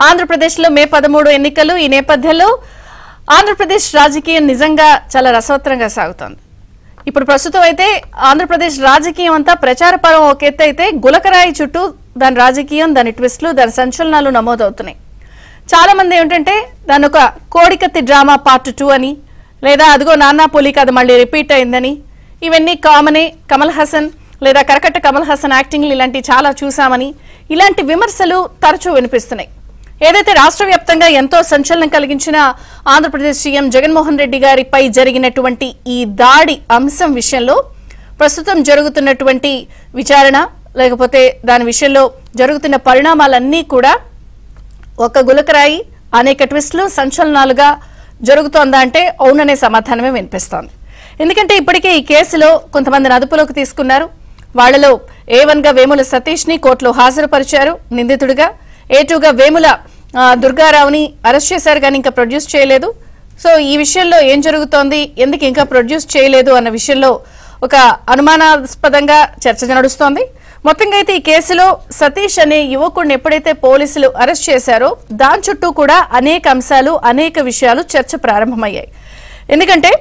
ఆంధ్రప్రదేశ్లో మే 13 ఎన్నికలు. ఈ నేపథ్యంలో ఆంధ్రప్రదేశ్ రాజకీయం నిజంగా చాలా రసవత్తరంగా సాగుతోంది. ఇప్పుడు ప్రస్తుతం అయితే ఆంధ్రప్రదేశ్ రాజకీయం అంతా ప్రచార పర్వం ఒక ఎత్తు అయితే గులకరాయి చుట్టూ దాని రాజకీయం, దాని ట్విస్టులు, దాని సంచలనాలు నమోదవుతున్నాయి. చాలా మంది ఏమిటంటే దాని ఒక కోడికత్తి డ్రామా పార్ట్ 2 అని, లేదా అదిగో నాన్నా పోలిక అది మళ్ళీ రిపీట్ అయిందని, ఇవన్నీ కామనే, కమల్ హాసన్ లేదా కరకట్ట కమల్ హాసన్ యాక్టింగ్లు ఇలాంటివి చాలా చూసామని ఇలాంటి విమర్శలు తరచూ వినిపిస్తున్నాయి. ఏదైతే రాష్ట్ర వ్యాప్తంగా ఎంతో సంచలనం కలిగించిన ఆంధ్రప్రదేశ్ సీఎం జగన్మోహన్ రెడ్డి గారిపై జరిగినటువంటి ఈ దాడి అంశం విషయంలో ప్రస్తుతం జరుగుతున్నటువంటి విచారణ, లేకపోతే దాని విషయంలో జరుగుతున్న పరిణామాలన్నీ కూడా ఒక గులకరాయి, అనేక ట్విస్టులు, సంచలనాలుగా జరుగుతోందా అంటే అవుననే సమాధానమే వినిపిస్తోంది. ఎందుకంటే ఇప్పటికే ఈ కేసులో కొంతమందిని అదుపులోకి తీసుకున్నారు. వాళ్లలో A1గా వేముల సతీష్ ని కోర్టులో హాజరుపరిచారు నిందితుడిగా. A2గా వేముల దుర్గారావుని అరెస్ట్ చేశారు, కానీ ఇంకా ప్రొడ్యూస్ చేయలేదు. సో ఈ విషయంలో ఏం జరుగుతోంది, ఎందుకు ఇంకా ప్రొడ్యూస్ చేయలేదు అన్న విషయంలో ఒక అనుమానాస్పదంగా చర్చ నడుస్తోంది. మొత్తంగా అయితే ఈ కేసులో సతీష్ అనే యువకుడిని ఎప్పుడైతే పోలీసులు అరెస్ట్ చేశారో దాని చుట్టూ కూడా అనేక అంశాలు, అనేక విషయాలు చర్చ ప్రారంభమయ్యాయి. ఎందుకంటే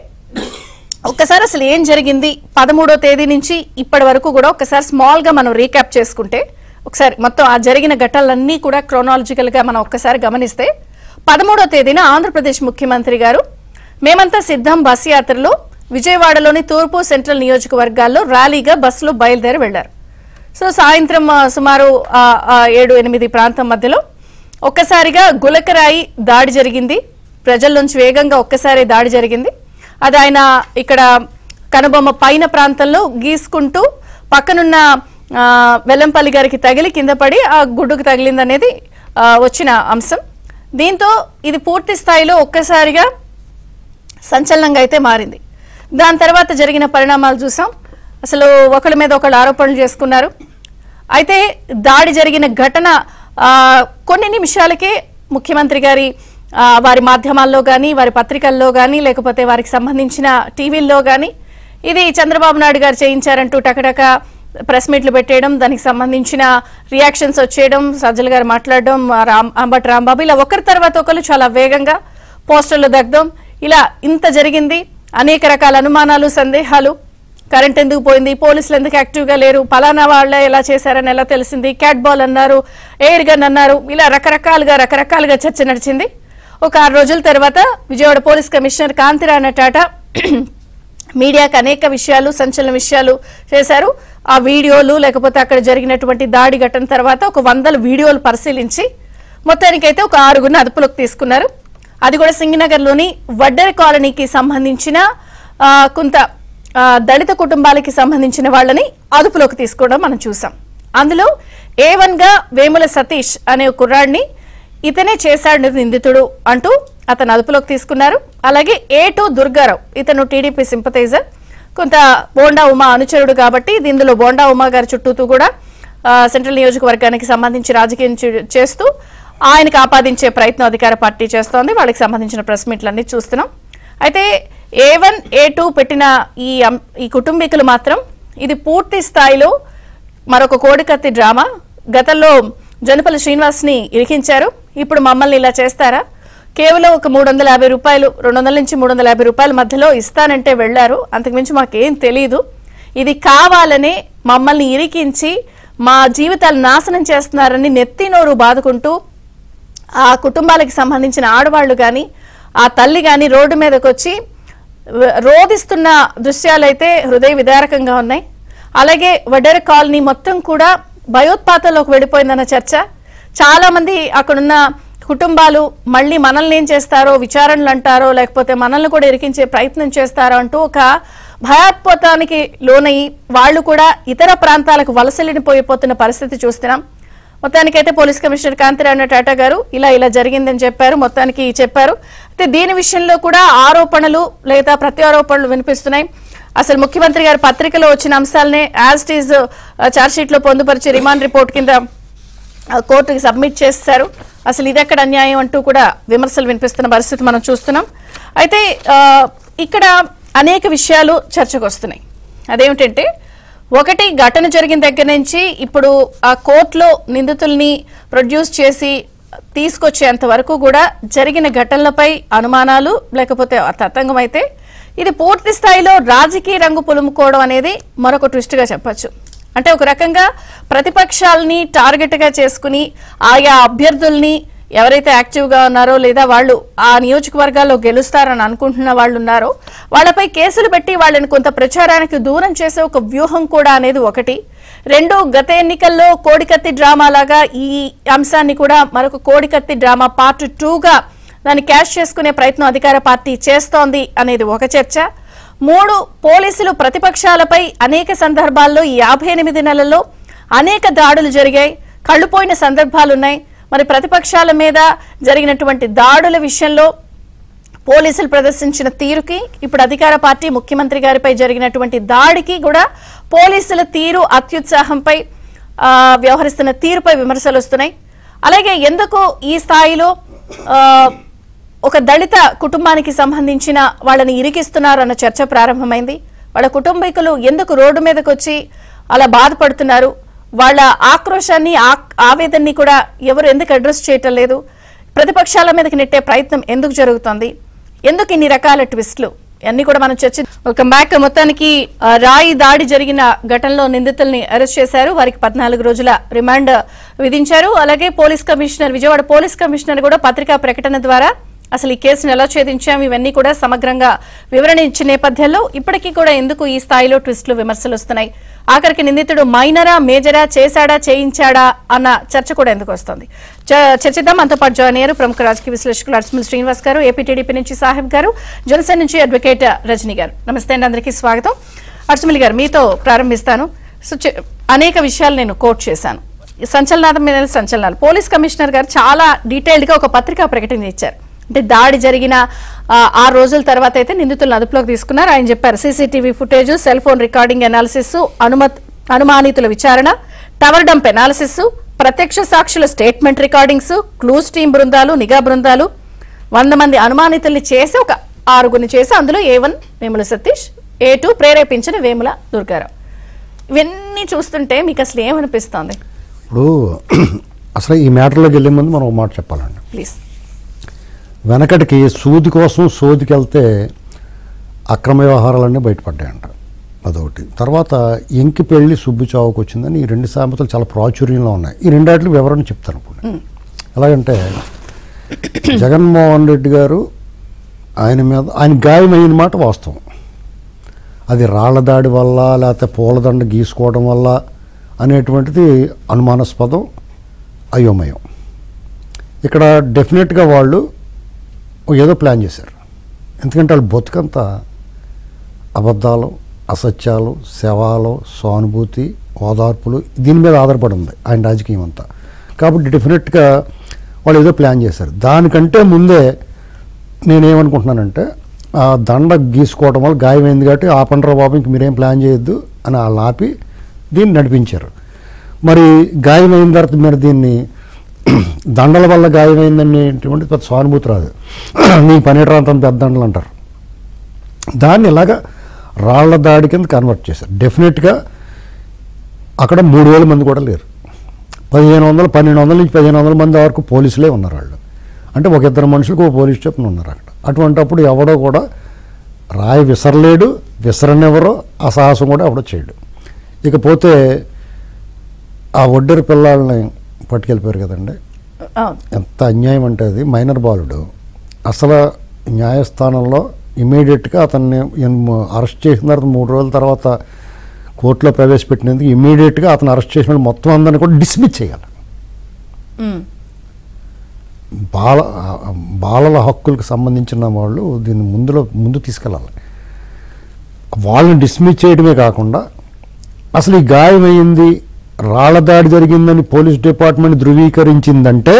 ఒక్కసారి అసలు ఏం జరిగింది 13వ తేదీ నుంచి ఇప్పటి వరకు కూడా ఒకసారి స్మాల్ గా మనం రీక్యాప్ చేసుకుంటే, ఒకసారి మొత్తం ఆ జరిగిన ఘటనలన్నీ కూడా క్రోనాలజికల్ గా మనం ఒక్కసారి గమనిస్తే, 13వ తేదీన ఆంధ్రప్రదేశ్ ముఖ్యమంత్రి గారు మేమంతా సిద్ధం బస్ యాత్రలో విజయవాడలోని తూర్పు సెంట్రల్ నియోజకవర్గాల్లో ర్యాలీగా బస్సులో బయలుదేరి వెళ్లారు. సో సాయంత్రం సుమారు 7-8 ప్రాంతం మధ్యలో ఒక్కసారిగా గులకరాయి దాడి జరిగింది. ప్రజల్లోంచి వేగంగా ఒక్కసారి దాడి జరిగింది. అది ఆయన ఇక్కడ కనుబొమ్మ పైన ప్రాంతంలో గీసుకుంటూ పక్కనున్న వెల్లంపల్లి గారికి తగిలి కింద పడి ఆ గుడ్డుకు తగిలిందనేది వచ్చిన అంశం. దీంతో ఇది పూర్తి స్థాయిలో ఒక్కసారిగా సంచలనంగా అయితే మారింది. దాని తర్వాత జరిగిన పరిణామాలు చూసాం. అసలు ఒకరి మీద ఒకళ్ళు ఆరోపణలు చేసుకున్నారు. అయితే దాడి జరిగిన ఘటన కొన్ని నిమిషాలకే ముఖ్యమంత్రి గారి వారి మాధ్యమాల్లో కానీ, వారి పత్రికల్లో కానీ, లేకపోతే వారికి సంబంధించిన టీవీల్లో కానీ ఇది చంద్రబాబు నాయుడు గారు చేయించారంటూ టకటక ప్రెస్ మీట్లు పెట్టేయడం, దానికి సంబంధించిన రియాక్షన్స్ వచ్చేయడం, సజ్జల గారు మాట్లాడడం, అంబటి రాంబాబు ఇలా ఒకరి తర్వాత ఒకరు చాలా వేగంగా పోస్టర్లు దగ్ధం, ఇలా ఇంత జరిగింది. అనేక రకాల అనుమానాలు, సందేహాలు. కరెంట్ ఎందుకు పోయింది, పోలీసులు ఎందుకు యాక్టివ్గా లేరు, పలానా వాళ్ళే ఎలా చేశారని ఎలా తెలిసింది, క్యాట్ బాల్ అన్నారు, ఎయిర్ గన్ అన్నారు, ఇలా రకరకాలుగా చర్చ నడిచింది. ఒక 6 రోజుల తర్వాత విజయవాడ పోలీస్ కమిషనర్ కాంతిరాణ టాటా మీడియాకు అనేక విషయాలు, సంచలన విషయాలు చేశారు. ఆ వీడియోలు, లేకపోతే అక్కడ జరిగినటువంటి దాడి ఘటన తర్వాత ఒక 100 వీడియోలు పరిశీలించి మొత్తానికైతే ఒక 6గురిని అదుపులోకి తీసుకున్నారు. అది కూడా సింగనగర్లోని వడ్డెర కాలనీకి సంబంధించిన కొంత దళిత కుటుంబాలకి సంబంధించిన వాళ్ళని అదుపులోకి తీసుకోవడం మనం చూసాం. అందులో A1గా వేముల సతీష్ అనే కుర్రాడిని ఇతనే చేశాడు నిందితుడు అంటూ అతను అదుపులోకి తీసుకున్నారు. అలాగే A2 దుర్గారావు, ఇతను టీడీపీ సింపథైజర్, కొంత బోండా ఉమా అనుచరుడు కాబట్టి ఇందులో బోండా ఉమా గారి చుట్టూతూ కూడా సెంట్రల్ నియోజకవర్గానికి సంబంధించి రాజకీయం చేస్తూ ఆయనకు ఆపాదించే ప్రయత్నం అధికార పార్టీ చేస్తోంది. వాళ్ళకి సంబంధించిన ప్రెస్ మీట్లన్నీ చూస్తున్నాం. అయితే A1, A2 పెట్టిన ఈ కుటుంబీకులు మాత్రం ఇది పూర్తి స్థాయిలో మరొక కోడికత్తి డ్రామా. గతంలో జనపల్లి శ్రీనివాస్ని ఇరికించారు, ఇప్పుడు మమ్మల్ని ఇలా చేస్తారా, కేవలం ఒక 350 రూపాయలు, 200 నుంచి 350 రూపాయల మధ్యలో ఇస్తానంటే వెళ్లారు, అంతకుమించి మాకేం తెలీదు, ఇది కావాలనే మమ్మల్ని ఇరికించి మా జీవితాలు నాశనం చేస్తున్నారని నెత్తి నోరు బాదుకుంటూ ఆ కుటుంబాలకు సంబంధించిన ఆడవాళ్లు కానీ, ఆ తల్లి కానీ రోడ్డు మీదకి వచ్చి రోధిస్తున్న దృశ్యాలైతే హృదయ విదారకంగా ఉన్నాయి. అలాగే వడ్డెర కాలనీ మొత్తం కూడా భయోత్పాతంలోకి వెళ్ళిపోయిందన్న చర్చ. చాలా మంది అక్కడున్న కుటుంబాలు మళ్ళీ మనల్ని ఏం చేస్తారో, విచారణలు అంటారో, లేకపోతే మనల్ని కూడా ఇరికించే ప్రయత్నం చేస్తారో అంటూ ఒక భయోత్పాతానికి లోనయ్యి వాళ్ళు కూడా ఇతర ప్రాంతాలకు వలసలిపోయిపోతున్న పరిస్థితి చూస్తున్నాం. మొత్తానికైతే పోలీస్ కమిషనర్ కాంతిరాణ టాటా గారు ఇలా జరిగిందని చెప్పారు, మొత్తానికి చెప్పారు. అయితే దీని విషయంలో కూడా ఆరోపణలు లేదా ప్రత్యారోపణలు వినిపిస్తున్నాయి. అసలు ముఖ్యమంత్రి గారి పత్రికలో వచ్చిన అంశాలనే as it is charge sheet లో పొందుపరిచి రిమాండ్ రిపోర్ట్ కింద కోర్టుకి సబ్మిట్ చేస్తారు. అసలు ఇదెక్కడ అన్యాయం అంటూ కూడా విమర్శలు వినిపిస్తున్న పరిస్థితి మనం చూస్తున్నాం. అయితే ఇక్కడ అనేక విషయాలు చర్చకు వస్తున్నాయి. అదేమిటంటే ఒకటి ఘటన జరిగిన దగ్గర నుంచి ఇప్పుడు ఆ కోర్టులో నిందితుల్ని ప్రొడ్యూస్ చేసి తీసుకొచ్చేంత వరకు కూడా జరిగిన ఘటనలపై అనుమానాలు లేకపోతే తతంగం అయితే ఇది పూర్తి స్థాయిలో రాజకీయ రంగు పులుముకోవడం అనేది మరొక ట్విస్ట్ గా చెప్పొచ్చు. అంటే ఒక రకంగా ప్రతిపక్షాలని టార్గెట్ గా చేసుకుని ఆయా అభ్యర్థుల్ని ఎవరైతే యాక్టివ్ గా ఉన్నారో లేదా వాళ్ళు ఆ నియోజకవర్గాల్లో గెలుస్తారని అనుకుంటున్న వాళ్ళు ఉన్నారో వాళ్ళపై కేసులు పెట్టి వాళ్ళని కొంత ప్రచారానికి దూరం చేసే ఒక వ్యూహం కూడా అనేది ఒకటి. రెండు, గత ఎన్నికల్లో కోడికత్తి డ్రామా లాగా ఈ అంశాన్ని కూడా మరొక కోడికత్తి డ్రామా పార్ట్ 2గా దాన్ని క్యాష్ చేసుకునే ప్రయత్నం అధికార పార్టీ చేస్తోంది అనేది ఒక చర్చ. 3, పోలీసులు ప్రతిపక్షాలపై అనేక సందర్భాల్లో ఈ 58 నెలల్లో అనేక దాడులు జరిగాయి, కళ్ళుపోయిన సందర్భాలున్నాయి. మరి ప్రతిపక్షాల మీద జరిగినటువంటి దాడుల విషయంలో పోలీసులు ప్రదర్శించిన తీరుకి ఇప్పుడు అధికార పార్టీ ముఖ్యమంత్రి గారిపై జరిగినటువంటి దాడికి కూడా పోలీసుల తీరు అత్యుత్సాహంపై వ్యవహరిస్తున్న తీరుపై విమర్శలు వస్తున్నాయి. అలాగే ఎందుకు ఈ స్థాయిలో ఒక దళిత కుటుంబానికి సంబంధించిన వాళ్ళని ఇరికిస్తున్నారు అన్న చర్చ ప్రారంభమైంది. వాళ్ళ కుటుంబీకులు ఎందుకు రోడ్డు మీదకి వచ్చి అలా బాధపడుతున్నారు, వాళ్ళ ఆక్రోశాన్ని ఆవేదనని కూడా ఎవరు ఎందుకు అడ్రస్ చేయటం లేదు, ప్రతిపక్షాల మీదకి నెట్టే ప్రయత్నం ఎందుకు జరుగుతుంది, ఎందుకు ఇన్ని రకాల ట్విస్టులు అన్ని కూడా మనం చర్చ. Welcome back. మొత్తానికి రాయి దాడి జరిగిన ఘటనలో నిందితుల్ని అరెస్ట్ చేశారు, వారికి 14 రోజుల రిమాండ్ విధించారు. అలాగే police commissioner, Vijayawada police commissioner కూడా పత్రికా ప్రకటన ద్వారా అసలు ఈ కేసును ఎలా ఛేదించాం ఇవన్నీ కూడా సమగ్రంగా వివరణ ఇచ్చిన నేపథ్యంలో ఇప్పటికీ కూడా ఎందుకు ఈ స్థాయిలో ట్విస్టులు విమర్శలు వస్తున్నాయి, ఆఖరికి నిందితుడు మైనరా మేజరా, చేశాడా చేయించాడా అన్న చర్చ కూడా ఎందుకు వస్తుంది చర్చిద్దాం. మనతో పాటు జాయిన్ అయ్యారు ప్రముఖ రాజకీయ విశ్లేషకులు అర్చుమిల్ శ్రీనివాస్ గారు, ఏపీ టీడీపీ నుంచి సాహెబ్ గారు, జనసేన నుంచి అడ్వకేట్ రజనీ గారు. నమస్తే అండి, అందరికీ స్వాగతం. అర్చుమిల్ గారు, మీతో ప్రారంభిస్తాను. సో అనేక విషయాలు నేను కోట్ చేశాను, సంచలనాల మీద సంచలనాలు. పోలీస్ కమిషనర్ గారు చాలా డీటెయిల్డ్ గా ఒక పత్రికా ప్రకటన ఇచ్చారు. అంటే దాడి జరిగిన 6 రోజుల తర్వాత అయితే నిందితులను అదుపులోకి తీసుకున్నారు. ఆయన చెప్పారు CCTV footage, cell phone recording analysis, అనుమానితుల విచారణ, టవర్ డంప్ అనాలిసిస్, ప్రత్యక్ష సాక్షుల స్టేట్మెంట్ రికార్డింగ్స్, క్లూస్ టీం బృందాలు, నిఘా బృందాలు, 100 మంది అనుమానితుల్ని చేసి ఒక 6గురిని చేసి అందులో A1 వేముల సతీష్, A2 ప్రేరేపించిన వేముల దుర్గారావు. ఇవన్నీ చూస్తుంటే మీకు అసలు ఏమనిపిస్తోంది? ఇప్పుడు అసలు ఈ మ్యాటర్లోకి వెళ్ళే ముందు మనం ఒక మాట చెప్పాలండి ప్లీజ్. వెనకటికి సూది కోసం సోదికి వెళ్తే అక్రమ వ్యవహారాలన్నీ బయటపడ్డాయంట, అదొకటి. తర్వాత ఎంకి పెళ్లి సుబ్బు చావుకు వచ్చిందని ఈ 2 సామెతలు చాలా ప్రాచుర్యంలో ఉన్నాయి. ఈ రెండాటికి వివరణ చెప్తాను ఇప్పుడు. ఎలాగంటే జగన్మోహన్ రెడ్డి గారు ఆయన గాయమైన మాట వాస్తవం. అది రాళ్ల దాడి వల్ల లేకపోతే పూలదండ గీసుకోవడం వల్ల అనేటువంటిది అనుమానాస్పదం, అయోమయం. ఇక్కడ డెఫినెట్గా వాళ్ళు ఏదో ప్లాన్ చేశారు. ఎందుకంటే వాళ్ళు బతుకంతా అబద్ధాలు, అసత్యాలు, శవాలు, సానుభూతి, ఓదార్పులు దీని మీద ఆధారపడి ఉంది ఆయన రాజకీయం అంతా. కాబట్టి డెఫినెట్గా వాళ్ళు ఏదో ప్లాన్ చేశారు. దానికంటే ముందే నేనేమనుకుంటున్నానంటే ఆ దండ గీసుకోవడం వల్ల గాయమైంది కాబట్టి ఆపండ్రా బాబు ఇంక మీరేం ప్లాన్ చేయొద్దు అని వాళ్ళు ఆపి దీన్ని నడిపించారు. మరి గాయమైన తర్వాత మీరు దీన్ని దండల వల్ల గాయమైందనేటువంటి పెద్ద సానుభూతి రాదు. నీ పనేటరాంతం పెద్ద దండలు అంటారు. దాన్ని ఇలాగా రాళ్ల దాడి కింద కన్వర్ట్ చేశారు. డెఫినెట్గా అక్కడ 3000 మంది కూడా లేరు. 1200 నుంచి 1500 మంది వరకు పోలీసులే ఉన్నారు వాళ్ళు. అంటే ఒక 2 మనుషులకు ఒక పోలీస్ స్టేషన్ ఉన్నారు అక్కడ. అటువంటిప్పుడు ఎవడో కూడా రాయి విసరలేడు, విసరనెవరో ఆ సాహసం కూడా ఎవడో చేయడు. ఇకపోతే ఆ ఒడ్డరి పిల్లల్ని పట్టుకెళ్ళిపోయారు కదండి, ఎంత అన్యాయం అంటే అది. మైనర్ బాలుడు అసలు న్యాయస్థానంలో ఇమీడియట్గా అతన్ని అరెస్ట్ చేసిన తర్వాత 3 రోజుల తర్వాత కోర్టులో ప్రవేశపెట్టినందుకు ఇమీడియట్గా అతను అరెస్ట్ చేసిన మొత్తం అందరినీ కూడా డిస్మిస్ చేయాలి. బాలల హక్కులకు సంబంధించిన వాళ్ళు దీన్ని ముందు తీసుకెళ్ళాలి. వాళ్ళని డిస్మిస్ చేయడమే కాకుండా అసలు ఈ గాయమైంది రాళ్ల దాడి జరిగిందని పోలీస్ డిపార్ట్మెంట్ ధృవీకరించిందంటే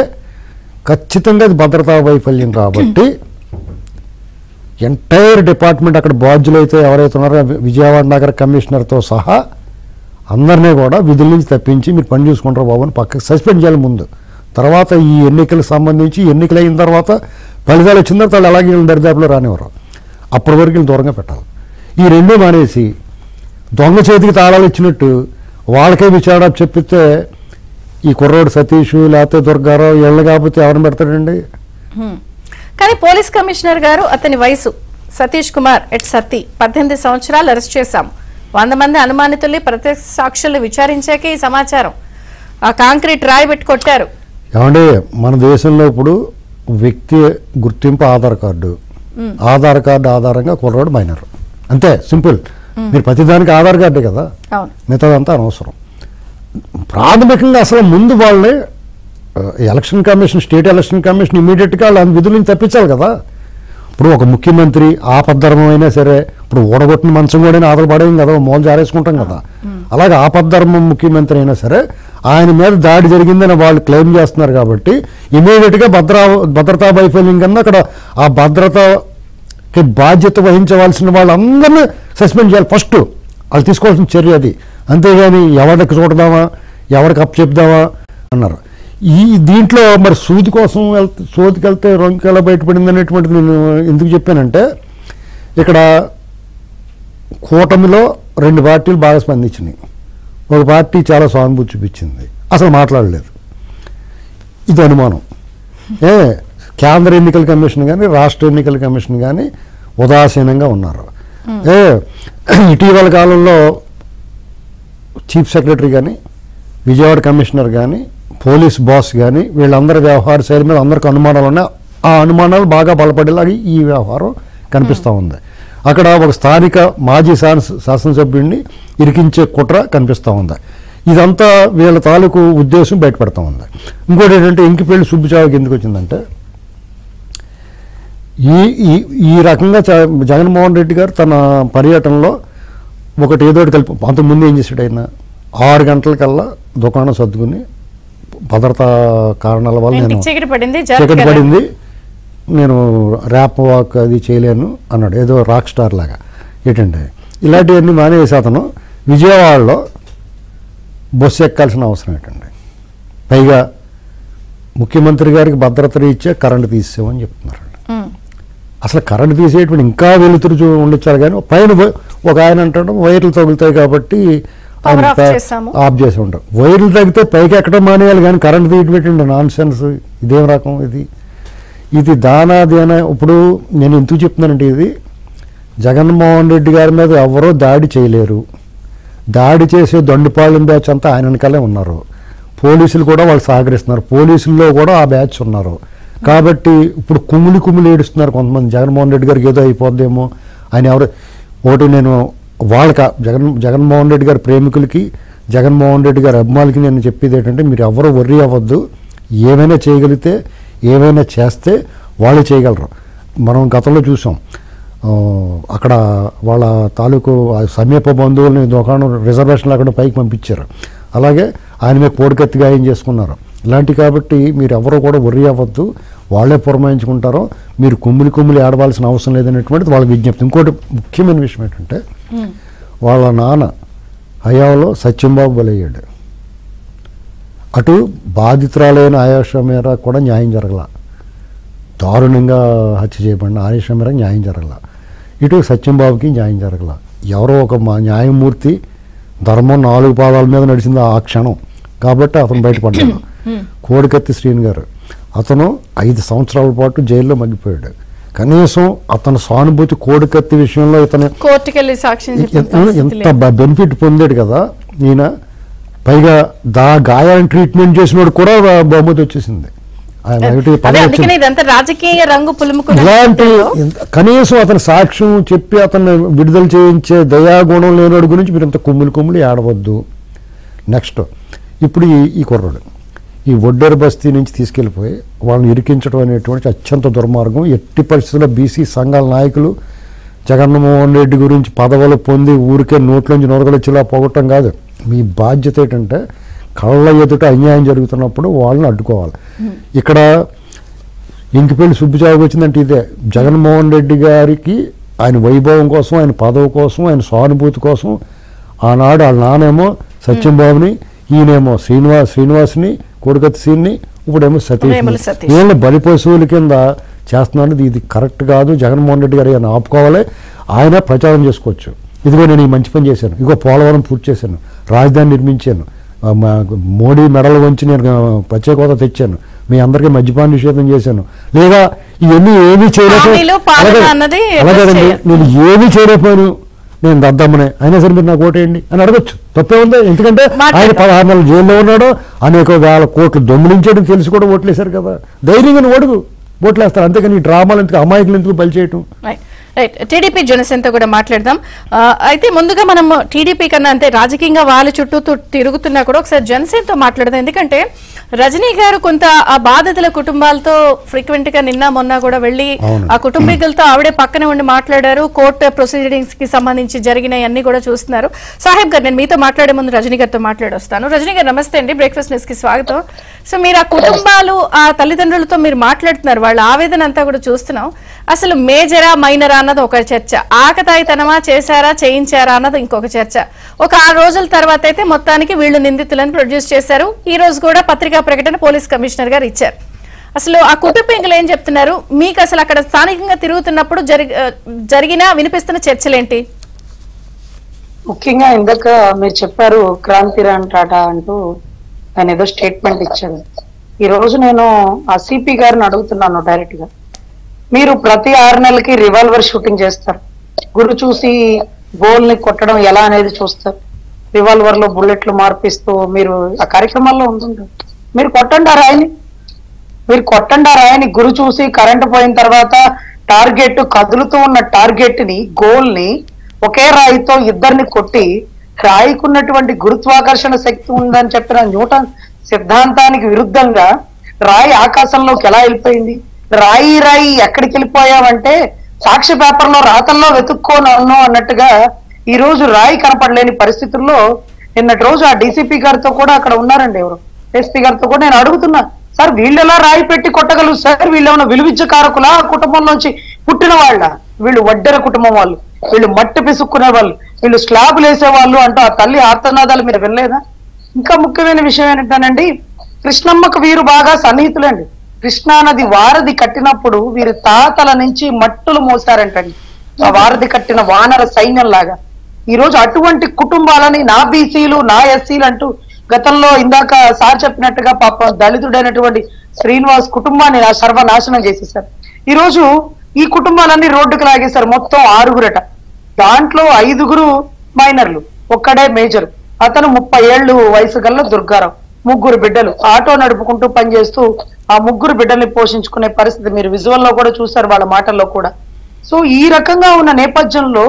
ఖచ్చితంగా అది భద్రతా వైఫల్యం. కాబట్టి ఎంటైర్ డిపార్ట్మెంట్ అక్కడ బాధ్యులైతే ఎవరైతే ఉన్నారో విజయవాడ నగర కమిషనర్తో సహా అందరినీ కూడా విధుల నుంచి తప్పించి మీరు పని చూసుకుంటారు బాబు అని పక్కకి సస్పెండ్ చేయాలి ముందు. తర్వాత ఈ ఎన్నికలకు సంబంధించి ఎన్నికలు అయిన తర్వాత ఫలితాలు వచ్చిన తర్వాత వాళ్ళు అలాగే దరిదాపులో రానివ్వరు. అప్పటి వరకు వీళ్ళు దూరంగా పెట్టాలి. ఈ 2 మానేసి దొంగ చేతికి తాళాలు ఇచ్చినట్టు వాళ్ళకే విచారణ చెప్పితే ఈ కుర్రోడు సతీష్ లేకపోతే దుర్గారావు వీళ్ళు కాకపోతే ఎవరిని పెడతాడండి? కానీ పోలీస్ కమిషనర్ గారు అతని వయసు సతీష్ కుమార్ ఎట్ సత్తి 18 సంవత్సరాలు అరెస్ట్ చేశాం. 100 మంది అనుమానితుల్ని ప్రత్యక్ష సాక్షులు విచారించాకే ఈ సమాచారం. ఆ కాంక్రీట్ రాయి పెట్టి కొట్టారు. ఏమండి, మన దేశంలో ఇప్పుడు వ్యక్తి గుర్తింపు ఆధార్ కార్డు ఆధారంగా కుర్రోడు మైనర్, అంతే సింపుల్. మీరు ప్రతిదానికి ఆధార్ కార్డే కదా, మిగతాదంతా అనవసరం. ప్రాథమికంగా అసలు ముందు వాళ్ళే election commission, state election commission ఇమీడియట్గా వాళ్ళ విధుల నుంచి తప్పించాలి కదా. ఇప్పుడు ఒక ముఖ్యమంత్రి ఆపద్ధర్మం అయినా సరే, ఇప్పుడు ఓడగొట్టిన మంచం కూడా ఆధారపడేం కదా, మూల జారేసుకుంటాం కదా. అలాగే ఆపద్ధర్మం ముఖ్యమంత్రి అయినా సరే ఆయన మీద దాడి జరిగిందని వాళ్ళు క్లెయిమ్ చేస్తున్నారు కాబట్టి ఇమీడియట్గా భద్రతా వైఫల్యం కింద అక్కడ ఆ భద్రతకి బాధ్యత వహించవలసిన వాళ్ళందరినీ సస్పెండ్ చేయాలి ఫస్ట్. వాళ్ళు తీసుకోవాల్సిన చర్య అది. అంతేగాని ఎవరికి చూడదామా, ఎవరికి అప్పు చెప్దామా అన్నారు. దీంట్లో మరి సోదికి వెళ్తే రొంకెలా బయటపడింది అనేటువంటిది నేను ఎందుకు చెప్పానంటే, ఇక్కడ కూటమిలో 2 పార్టీలు బాగా స్పందించినాయి. ఒక పార్టీ చాలా సానుభూతి చూపించింది, అసలు మాట్లాడలేదు. ఇది అనుమానం. కేంద్ర ఎన్నికల కమిషన్ కానీ రాష్ట్ర ఎన్నికల కమిషన్ కానీ ఉదాసీనంగా ఉన్నారు. ఇటీవల కాలంలో చీఫ్ సెక్రటరీ కానీ విజయవాడ కమిషనర్ కానీ పోలీస్ బాస్ కానీ వీళ్ళందరి వ్యవహార శైలి మీద అందరికి అనుమానాలు ఉన్నాయి. ఆ అనుమానాలు బాగా బలపడేలాగా ఈ వ్యవహారం కనిపిస్తూ ఉంది. అక్కడ ఒక స్థానిక మాజీ శాసనసభ్యుడిని ఇరికించే కుట్ర కనిపిస్తూ ఉంది. ఇదంతా వీళ్ళ తాలూకు ఉద్దేశం బయటపడతా ఉంది. ఇంకోటి ఏంటంటే, ఇంకిపెళ్లి సుబ్బుచావుకి ఎందుకు వచ్చిందంటే, ఈ రకంగా జగన్మోహన్ రెడ్డి గారు తన పర్యటనలో ఏదోటి కలిపి అంతకుముందు ఏం చేశాడు, ఆయన 6 గంటలకల్లా దుకాణం సర్దుకుని భద్రతా కారణాల వల్ల నేను చీకటి పడింది, నేను ర్యాప్ వాక్ అది చేయలేను అన్నాడు, ఏదో రాక్ స్టార్ లాగా. ఏంటంటే ఇలాంటివన్నీ మానేసి అతను విజయవాడలో బస్సు ఎక్కాల్సిన అవసరం ఏంటండి? పైగా ముఖ్యమంత్రి గారికి భద్రత రీత్యా కరెంటు తీసేమని చెప్తున్నారండి. అసలు కరెంటు తీసేటువంటి ఇంకా వెలుతురు ఉండొచ్చారు, కానీ పైన ఒక ఆయన అంటాడు వైర్లు తగులుతాయి కాబట్టి ఆఫ్ చేసి ఉంటాం. వైర్లు తగ్గితే పైకి ఎక్కడం మానేయాలి, కానీ కరెంటు తీయటం పెట్టండి, నాన్ సెన్స్. ఇదేం రకం ఇది దానాదేనా? ఇప్పుడు నేను ఎందుకు చెప్తున్నానంటే, ఇది జగన్మోహన్ రెడ్డి గారి మీద ఎవరో దాడి చేయలేరు. దాడి చేసే దండుపాలెం బ్యాచ్ అంతా ఆయన వెనకాలే ఉన్నారు. పోలీసులు కూడా వాళ్ళు సహకరిస్తున్నారు, పోలీసుల్లో కూడా ఆ బ్యాచ్ ఉన్నారు. కాబట్టి ఇప్పుడు కుమిలి ఏడుస్తున్నారు కొంతమంది, జగన్మోహన్ రెడ్డి గారికి ఏదో అయిపోద్దేమో ఆయన. ఒకటి నేను వాళ్ళకి జగన్మోహన్ రెడ్డి గారి ప్రేమికులకి, జగన్మోహన్ రెడ్డి గారి అభిమానులకి నేను చెప్పేది ఏంటంటే, మీరు ఎవరో వర్రీ అవ్వద్దు. ఏమైనా చేయగలిగితే, ఏమైనా చేస్తే వాళ్ళు చేయగలరు. మనం గతంలో చూసాం, అక్కడ వాళ్ళ తాలూకు సమీప బంధువుల్ని దుకాణం రిజర్వేషన్లు అక్కడ పైకి పంపించారు. అలాగే ఆయన మీద కోడికత్తి గాయం చేసుకున్నారు. ఇలాంటి కాబట్టి మీరు ఎవరో కూడా వర్రీ అవ్వద్దు, వాళ్ళే పురమాయించుకుంటారో, మీరు కుమ్మిలి ఆడవలసిన అవసరం లేదనేటువంటిది వాళ్ళ విజ్ఞప్తి. ఇంకోటి ముఖ్యమైన విషయం ఏంటంటే, వాళ్ళ నాన్న హయాంలో సత్యంబాబు బలయ్యాడు. అటు బాధితురాలైన ఆయేషా మీరా కూడా న్యాయం జరగల, దారుణంగా హత్య చేయబడిన ఆయేషా మీరా న్యాయం జరగల. ఇటు సత్యంబాబుకి న్యాయం జరగల. ఎవరో ఒక న్యాయమూర్తి ధర్మం 4 పాదాల మీద నడిచింది ఆ క్షణం, కాబట్టి అతను బయటపడ్డాడు. కోడికత్తి శ్రీని గారు, అతను 5 సంవత్సరాల పాటు జైల్లో మగ్గిపోయాడు. కనీసం అతను సానుభూతి కోడికత్తి విషయంలో ఇతను ఎంత బెనిఫిట్ పొందాడు కదా ఈయన. పైగా గాయాన్ని ట్రీట్మెంట్ చేసినోడు కూడా బహుమతి వచ్చేసింది. ఇలాంటి కనీసం అతను సాక్ష్యం చెప్పి అతను విడుదల చేయించే దయాగుణం లేనివాడి గురించి మీరు ఇంత కుమ్మిలి ఆడవద్దు. నెక్స్ట్ ఇప్పుడు ఈ కుర్రాడు ఈ ఒడ్డేరు బస్తీ నుంచి తీసుకెళ్ళిపోయి వాళ్ళని ఇరికించడం అనేటువంటి అత్యంత దుర్మార్గం. ఎట్టి పరిస్థితుల్లో బీసీ సంఘాల నాయకులు జగన్మోహన్ రెడ్డి గురించి పదవులు పొంది ఊరికే నోట్లోంచి నొరగలొచ్చేలా పోగొట్టడం కాదు. మీ బాధ్యత ఏంటంటే, కళ్ళ ఎదుట అన్యాయం జరుగుతున్నప్పుడు వాళ్ళని అడ్డుకోవాలి. ఇక్కడ ఇంకిపెళ్లి సుబ్బుచావుకి వచ్చిందంటే ఇదే. జగన్మోహన్ రెడ్డి గారికి ఆయన వైభవం కోసం, ఆయన పదవి కోసం, ఆయన సానుభూతి కోసం ఆనాడు వాళ్ళ నానేమో సత్యంబాబుని, ఈయనేమో శ్రీనివాస్ని, కోడికత్తి శ్రీని, ఇప్పుడేమో సతీష్. వీళ్ళని బలి పశువుల కింద చేస్తున్నాను. ఇది కరెక్ట్ కాదు. జగన్మోహన్ రెడ్డి గారు ఆయన ఆపుకోవాలి. ఆయన ప్రచారం చేసుకోవచ్చు, ఇదిగో నేను ఈ మంచి పని చేశాను, ఇదిగో పోలవరం పూర్తి చేశాను, రాజధాని నిర్మించాను, మోడీ మెడలు వంచి నేను ప్రత్యేక హోదా తెచ్చాను, మీ అందరికీ మద్యపాన నిషేధం చేశాను, లేదా ఇవన్నీ ఏమీ చేయలేకపోయాను, అలాగేదండి నేను ఏమీ చేయలేకపోయాను, నేను దద్దమ్మనే, అయినా సరే మీరు నాకు ఓటేయండి అని అడగచ్చు, తప్పే ఉంది. ఎందుకంటే ఆయన 16 నెలలు జైల్లో ఉన్నాడు, అనేక వేల కోట్లు దొంగిలించడం తెలిసి కూడా ఓట్లేశారు కదా, ధైర్యంగా ఓట్లేస్తారు. అంతేకాని ఈ డ్రామాలు ఎందుకు, అమాయకులు ఎందుకు బలి చేయటం. రైట్, టీడీపీ జనసేనతో కూడా మాట్లాడదాం. అయితే ముందుగా మనం టీడీపీ కన్నా అంటే రాజకీయంగా వాళ్ళ చుట్టూ తిరుగుతున్నా కూడా ఒకసారి జనసేనతో మాట్లాడదాం. ఎందుకంటే రజనీ గారు కొంత ఆ బాధితుల కుటుంబాలతో ఫ్రీక్వెంట్ గా నిన్న మొన్న కూడా వెళ్లి ఆ కుటుంబీకులతో ఆవిడే పక్కనే ఉండి మాట్లాడారు. కోర్టు ప్రొసీడింగ్స్ కి సంబంధించి జరిగినవన్నీ కూడా చూస్తున్నారు. సాహెబ్ గారు, నేను మీతో మాట్లాడే ముందు రజనీ గారితో మాట్లాడొస్తాను. రజనీ గారు నమస్తే అండి, బ్రేక్ఫాస్ట్ న్యూస్ కి స్వాగతం. సో మీరు ఆ కుటుంబాలు ఆ తల్లిదండ్రులతో మీరు మాట్లాడుతున్నారు, వాళ్ళ ఆవేదన అంతా కూడా చూస్తున్నాం. అసలు మేజరా మైనరా అన్నది ఒక చర్చ, ఆకతాయితనమా చేశారా చేయించారా అన్నది ఇంకొక చర్చ. ఒక 6 రోజుల తర్వాత అయితే మొత్తానికి వీళ్ళు నిందితులను ప్రొడ్యూస్ చేశారు. ఈ రోజు కూడా పత్రికా ప్రకటన పోలీస్ కమిషనర్ గారు ఇచ్చారు. అసలు ఆ కుటుంబీకులు ఏం చెప్తున్నారు, మీకు అసలు అక్కడ స్థానికంగా తిరుగుతున్నప్పుడు జరిగిన వినిపిస్తున్న చర్చలేంటి? ముఖ్యంగా ఇందాక మీరు చెప్పారు క్రాంతిరామ్ టాటా అంటూ ఆయన ఏదో స్టేట్మెంట్ ఇచ్చారు. ఈ రోజు నేను ఆ సిపి గారిని అడుగుతున్నాను డైరెక్ట్ గా, మీరు ప్రతి 6 నెలలకి రివాల్వర్ షూటింగ్ చేస్తారు, గురి చూసి గోల్ ని కొట్టడం ఎలా అనేది చూస్తారు, రివాల్వర్ లో బుల్లెట్లు మార్పిస్తూ మీరు ఆ కార్యక్రమాల్లో ఉంటుంటారు. మీరు కొట్టండి ఆ రాయిని, గురి చూసి కరెంటు పోయిన తర్వాత టార్గెట్ కదులుతూ ఉన్న టార్గెట్ ని, గోల్ ని ఒకే రాయితో ఇద్దరిని కొట్టి, రాయికున్నటువంటి గురుత్వాకర్షణ శక్తి ఉందని చెప్పిన న్యూటన్ సిద్ధాంతానికి విరుద్ధంగా రాయి ఆకాశంలోకి ఎలా వెళ్ళిపోయింది, రాయి ఎక్కడికి వెళ్ళిపోయావంటే సాక్షి పేపర్ లో రాతల్లో వెతుక్కోనన్ను అన్నట్టుగా ఈ రోజు రాయి కనపడలేని పరిస్థితుల్లో నిన్నటి రోజు ఆ డీసీపీ గారితో కూడా అక్కడ ఉన్నారండి, ఎవరు ఎస్పీ గారితో కూడా నేను అడుగుతున్నా, సార్ వీళ్ళు ఎలా రాయి పెట్టి కొట్టగలరు సార్, వీళ్ళు ఏమైనా విలువిద్య కారకులా, కుటుంబంలోంచి పుట్టిన వాళ్ళ, వీళ్ళు వడ్డెర కుటుంబం వాళ్ళు, వీళ్ళు మట్టి పిసుక్కునే వాళ్ళు, వీళ్ళు స్లాబులు వేసే వాళ్ళు అంటూ ఆ తల్లి ఆర్తనాదాలు మీరు వినలేదా? ఇంకా ముఖ్యమైన విషయం ఏంటంటేనండి, కృష్ణమ్మకు వీరు బాగా సన్నిహితులండి. కృష్ణానది వారధి కట్టినప్పుడు వీరి తాతల నుంచి మట్టులు మోసారంటండి, ఆ వారధి కట్టిన వానర సైన్యం లాగా. ఈ రోజు అటువంటి కుటుంబాలని నా బీసీలు నా ఎస్సీలు అంటూ గతంలో ఇందాక సార్ చెప్పినట్టుగా పాపం దళితుడైనటువంటి శ్రీనివాస్ కుటుంబాన్ని సర్వనాశనం చేసేసారు. ఈ రోజు ఈ కుటుంబాలన్నీ రోడ్డుకు లాగేశారు. మొత్తం 6గురట, దాంట్లో 5గురు మైనర్లు, ఒక్కడే మేజర్. అతను 30 ఏళ్ళు వయసు గల్ల దుర్గారావు, 3 బిడ్డలు, ఆటో నడుపుకుంటూ పనిచేస్తూ ఆ 3 బిడ్డల్ని పోషించుకునే పరిస్థితి మీరు విజువల్లో కూడా చూశారు, వాళ్ళ మాటల్లో కూడా. సో ఈ రకంగా ఉన్న నేపథ్యంలో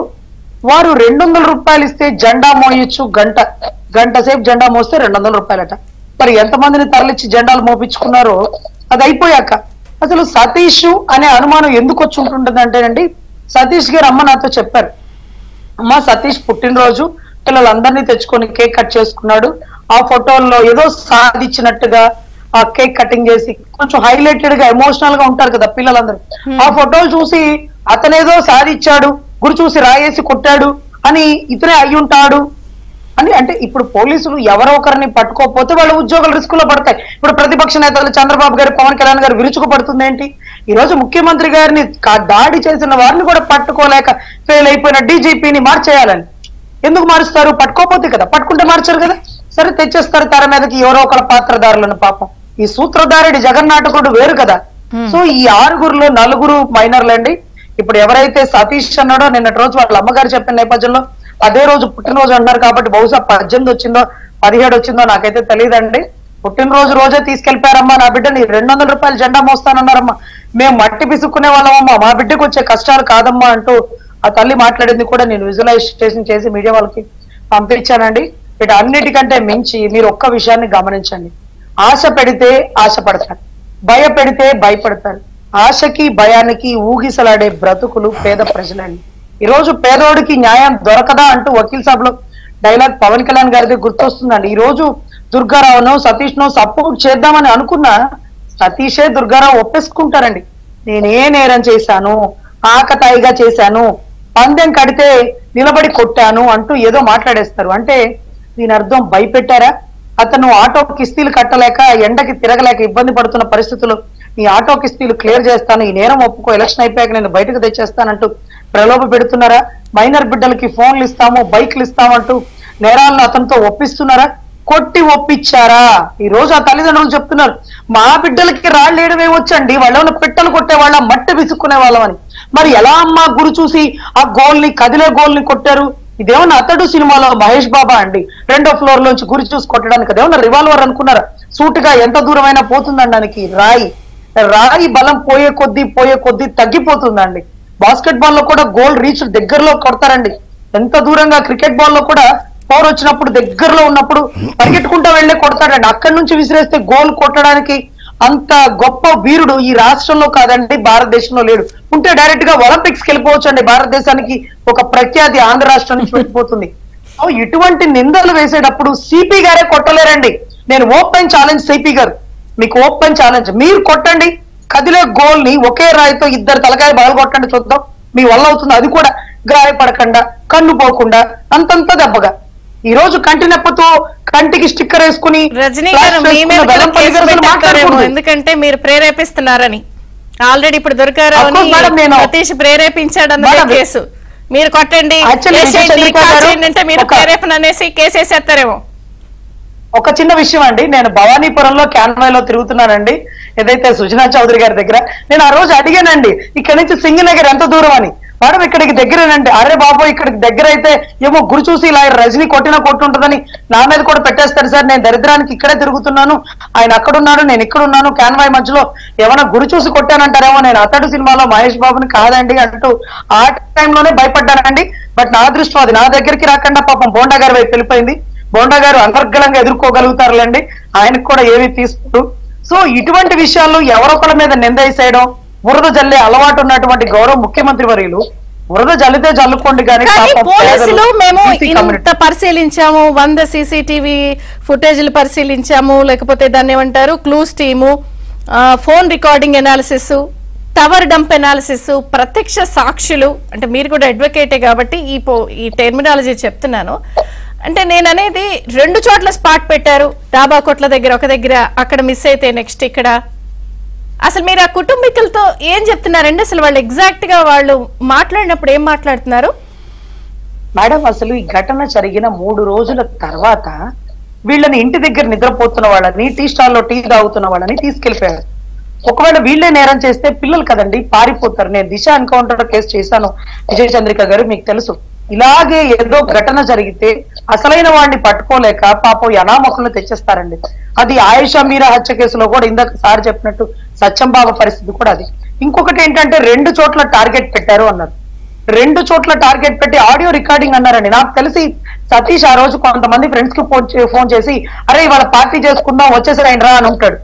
వారు 200 రూపాయలు ఇస్తే జెండా మోయొచ్చు, గంట సేపు జెండా మోస్తే 200 రూపాయలట. మరి ఎంతమందిని తరలిచ్చి జెండాలు మోపించుకున్నారో అది అయిపోయాక అసలు సతీష్ అనే అనుమానం ఎందుకు వచ్చి ఉంటుంటుంది అంటేనండి, సతీష్ గారు అమ్మ నాతో చెప్పారు, అమ్మ సతీష్ పుట్టినరోజు పిల్లలందరినీ తెచ్చుకొని కేక్ కట్ చేసుకున్నాడు, ఆ ఫోటోల్లో ఏదో సాధించినట్టుగా ఆ కేక్ కటింగ్ చేసి కొంచెం హైలైటెడ్ గా ఎమోషనల్ గా ఉంటారు కదా పిల్లలందరూ, ఆ ఫోటోలు చూసి అతనేదో సాధించాడు, గురి చూసి రాయేసి కొట్టాడు అని ఇతనే అయి ఉంటాడు అని. అంటే ఇప్పుడు పోలీసులు ఎవరో ఒకరిని పట్టుకోకపోతే వాళ్ళ ఉద్యోగాలు రిస్క్ లో పడతాయి. ఇప్పుడు ప్రతిపక్ష నేతలు చంద్రబాబు గారు, పవన్ కళ్యాణ్ గారు విరుచుకుపడుతుంది ఏంటి? ఈ రోజు ముఖ్యమంత్రి గారిని దాడి చేసిన వారిని కూడా పట్టుకోలేక ఫెయిల్ అయిపోయిన డీజీపీని మార్చేయాలని. ఎందుకు మారుస్తారు? పట్టుకోపోతే కదా, పట్టుకుంటే మార్చారు కదా, సరే తెచ్చేస్తారు తెర మీదకి ఎవరో ఒకళ్ళ పాత్రధారులను. పాపం ఈ సూత్రధారుడి జగన్నాటకుడు వేరు కదా. సో ఈ 6గురులో 4 మైనర్లండి. ఇప్పుడు ఎవరైతే సతీష్ అన్నాడో నిన్నటి రోజు వాళ్ళ అమ్మగారు చెప్పిన నేపథ్యంలో అదే రోజు పుట్టినరోజు అన్నారు కాబట్టి బహుశా 18 వచ్చిందో 17 వచ్చిందో నాకైతే తెలియదండి. పుట్టినరోజు రోజే తీసుకెళ్లిపోయారమ్మా నా బిడ్డని, 200 రూపాయలు జెండా మోస్తానన్నారమ్మా, మేము మట్టి పిసుక్కునే వాళ్ళమమ్మా, మా బిడ్డకు వచ్చే కష్టాలు కాదమ్మా అంటూ ఆ తల్లి మాట్లాడింది కూడా నేను విజువలైజేషన్ చేసి మీడియా వాళ్ళకి పంపించానండి. వీటి అన్నిటికంటే మించి మీరు ఒక్క విషయాన్ని గమనించండి, ఆశ పెడితే ఆశపడతారు, భయపెడితే భయపడతారు. ఆశకి భయానికి ఊగిసలాడే బ్రతుకులు పేద ప్రజలండి. ఈ రోజు పేదోడికి న్యాయం దొరకదా అంటూ వకీల్ సభలో డైలాగ్ పవన్ కళ్యాణ్ గారిది గుర్తొస్తుందండి. ఈ రోజు దుర్గారావును సతీష్ ను సపోర్ట్ చేద్దామని అనుకున్నా సతీషే దుర్గారావు ఒప్పేసుకుంటారండి, నేనే నేరం చేశాను, ఆకతాయిగా చేశాను, పందెం కడితే నిలబడి కొట్టాను అంటూ ఏదో మాట్లాడేస్తారు. అంటే దీని అర్థం భయపెట్టారా? అతను ఆటో కిస్తీలు కట్టలేక ఎండకి తిరగలేక ఇబ్బంది పడుతున్న పరిస్థితుల్లో ఈ ఆటో కిస్తీలు క్లియర్ చేస్తాను, ఈ నేరం ఒప్పుకో, ఎలక్షన్ అయిపోయాక నేను బయటకు తెచ్చేస్తానంటూ ప్రలోభ పెడుతున్నారా? మైనర్ బిడ్డలకి ఫోన్లు ఇస్తాము, బైక్లు ఇస్తామంటూ నేరాలను అతనితో ఒప్పిస్తున్నారా? కొట్టి ఒప్పించారా? ఈ రోజు ఆ తల్లిదండ్రులు చెప్తున్నారు, మా బిడ్డలకి రాళ్ళు వేయడం ఏమొచ్చండి, వాళ్ళేమన్నా పిట్టలు కొట్టే వాళ్ళ, మట్టి విసుక్కునే వాళ్ళమని. మరి ఎలా అమ్మా గురి చూసి ఆ గోల్ ని, కదిలే గోల్ ని కొట్టారు? ఇదేమన్నా అతడు సినిమాలో మహేష్ బాబా అండి, 2వ ఫ్లోర్ లోంచి గురి చూసి కొట్టడానికి? అదేమన్నా రివాల్వర్ అనుకున్నారా? సూటుగా ఎంత దూరమైనా పోతుందండానికి. రాయి బలం పోయే కొద్దీ తగ్గిపోతుందండి. బాస్కెట్ బాల్ లో కూడా గోల్ రీచ్ దగ్గరలో కొడతారండి. ఎంత దూరంగా క్రికెట్ బాల్ లో కూడా పవర్ వచ్చినప్పుడు దగ్గరలో ఉన్నప్పుడు పరిగెట్టుకుంటూ వెళ్ళే కొడతాడండి. అక్కడి నుంచి విసిరేస్తే గోల్ కొట్టడానికి అంత గొప్ప వీరుడు ఈ రాష్ట్రంలో కాదండి, భారతదేశంలో లేడు. ఉంటే డైరెక్ట్ గా ఒలింపిక్స్ కి వెళ్ళిపోవచ్చు అండి. భారతదేశానికి ఒక ప్రఖ్యాతి ఆంధ్ర రాష్ట్రం నుంచి వెళ్ళిపోతుంది. సో ఇటువంటి నిందలు వేసేటప్పుడు సిపి గారే కొట్టలేరండి. నేను ఓపెన్ ఛాలెంజ్ సిపి గారు, మీకు ఓపెన్ ఛాలెంజ్, మీరు కొట్టండి కదిలే గోల్ ని, ఒకే రాయితో 2 తలకాయ బాగా కొట్టండి, చూద్దాం మీ వల్ల అవుతుంది. అది కూడా గాయపడకుండా, కన్ను పోకుండా, అంతంత దెబ్బగా. ఈ రోజు కంటి నొప్పితో కంటికి స్టిక్కర్ వేసుకుని రజనీ గారు మీ మీద కూడా కేసు పెట్టారేమో, ఎందుకంటే మీరు ప్రేరేపిస్తున్నారని. ఆల్రెడీ ఇప్పుడు దొరికారు సతీష్ ప్రేరేపించాడన్న కేసు. మీరు కొట్టండి అంటే మీరు ప్రేరేపణ అనేసి కేసు వేసేస్తారేమో. ఒక చిన్న విషయం అండి, నేను భవానీపురంలో క్యాన్వాయ్లో తిరుగుతున్నానండి, ఏదైతే సుజనా చౌదరి గారి దగ్గర. నేను ఆ రోజు అడిగానండి, ఇక్కడ నుంచి సింగనగర్ ఎంత దూరం అని. మేడం ఇక్కడికి దగ్గరేనండి. అరే బాబు ఇక్కడికి దగ్గర అయితే ఏమో గురి చూసి ఇలా రజనీ కొట్టుంటదని నా మీద కూడా పెట్టేస్తారు సార్. నేను దరిద్రానికి ఇక్కడే తిరుగుతున్నాను, ఆయన అక్కడున్నాడు, నేను ఇక్కడున్నాను, క్యాన్వాయ్ మధ్యలో ఏమైనా గురి చూసి కొట్టానంటారేమో, నేను అతడు సినిమాలో మహేష్ బాబుని కాదండి అంటూ ఆ టైంలోనే భయపడ్డానండి. బట్ నా అదృష్టం అది నా దగ్గరికి రాకుండా పాపం బోండా గారి వైపు వెళ్ళిపోయింది. బోండా గారు అంతర్గలంగా ఎదుర్కోగలుగుతారులేండి, ఆయనకు కూడా ఏమీ తీసుకోరు. సో ఇటువంటి విషయాల్లో ఎవరొకరి మీద నిందేసేయడం, బురద జల్లే అలవాటు ఉన్నటువంటి గౌరవ ముఖ్యమంత్రి వర్యులు బురద జల్లితే జల్లుకోండి. కానీ పోలీసులు మేము ఇంత పరిశీలించాము, 100 CCTV ఫుటేజ్లు పరిశీలించాము, లేకపోతే దాన్ని ఏమంటారు clues team, phone recording analysis, tower dump analysis, ప్రత్యక్ష సాక్షులు, అంటే మీరు కూడా అడ్వకేటే కాబట్టి ఈ టెర్మినాలజీ చెప్తున్నాను. అంటే నేను అనేది 2 చోట్ల స్పాట్ పెట్టారు, డాబా కొట్ల దగ్గర ఒక దగ్గర, అక్కడ మిస్ అయితే నెక్స్ట్ ఇక్కడ. అసలు మీరు ఆ కుటుంబీకులతో ఏం చెప్తున్నారండి? అసలు వాళ్ళు ఎగ్జాక్ట్ గా వాళ్ళు మాట్లాడినప్పుడు ఏం మాట్లాడుతున్నారు? మేడం అసలు ఈ ఘటన జరిగిన 3 రోజుల తర్వాత వీళ్ళని ఇంటి దగ్గర నిద్రపోతున్న వాళ్ళని, టీ స్టాల్లో టీ తాగుతున్న వాళ్ళని తీసుకెళ్లిపోయారు. ఒకవేళ వీళ్ళే నేరం చేస్తే పిల్లలు కదండి పారిపోతారు. నేను దిశ ఎన్కౌంటర్ కేసు చేశాను విజయ చంద్రిక గారు, మీకు తెలుసు. ఇలాగే ఏదో ఘటన జరిగితే అసలైన వాడిని పట్టుకోలేక పాపం అనామకులను తెచ్చేస్తారండి. అది ఆయేషా మీరా హత్య కేసులో కూడా ఇందాక సార్ చెప్పినట్టు సత్యం బాబా పరిస్థితి కూడా అది. ఇంకొకటి ఏంటంటే 2 చోట్ల టార్గెట్ పెట్టారు అన్నారు. 2 చోట్ల టార్గెట్ పెట్టి ఆడియో రికార్డింగ్ అన్నారండి. నాకు తెలిసి సతీష్ ఆ రోజు కొంతమంది ఫ్రెండ్స్ కి ఫోన్ చేసి, అరే ఇవాళ పార్టీ చేసుకుందాం వచ్చేసి ఆయన రా అని ఉంటాడు.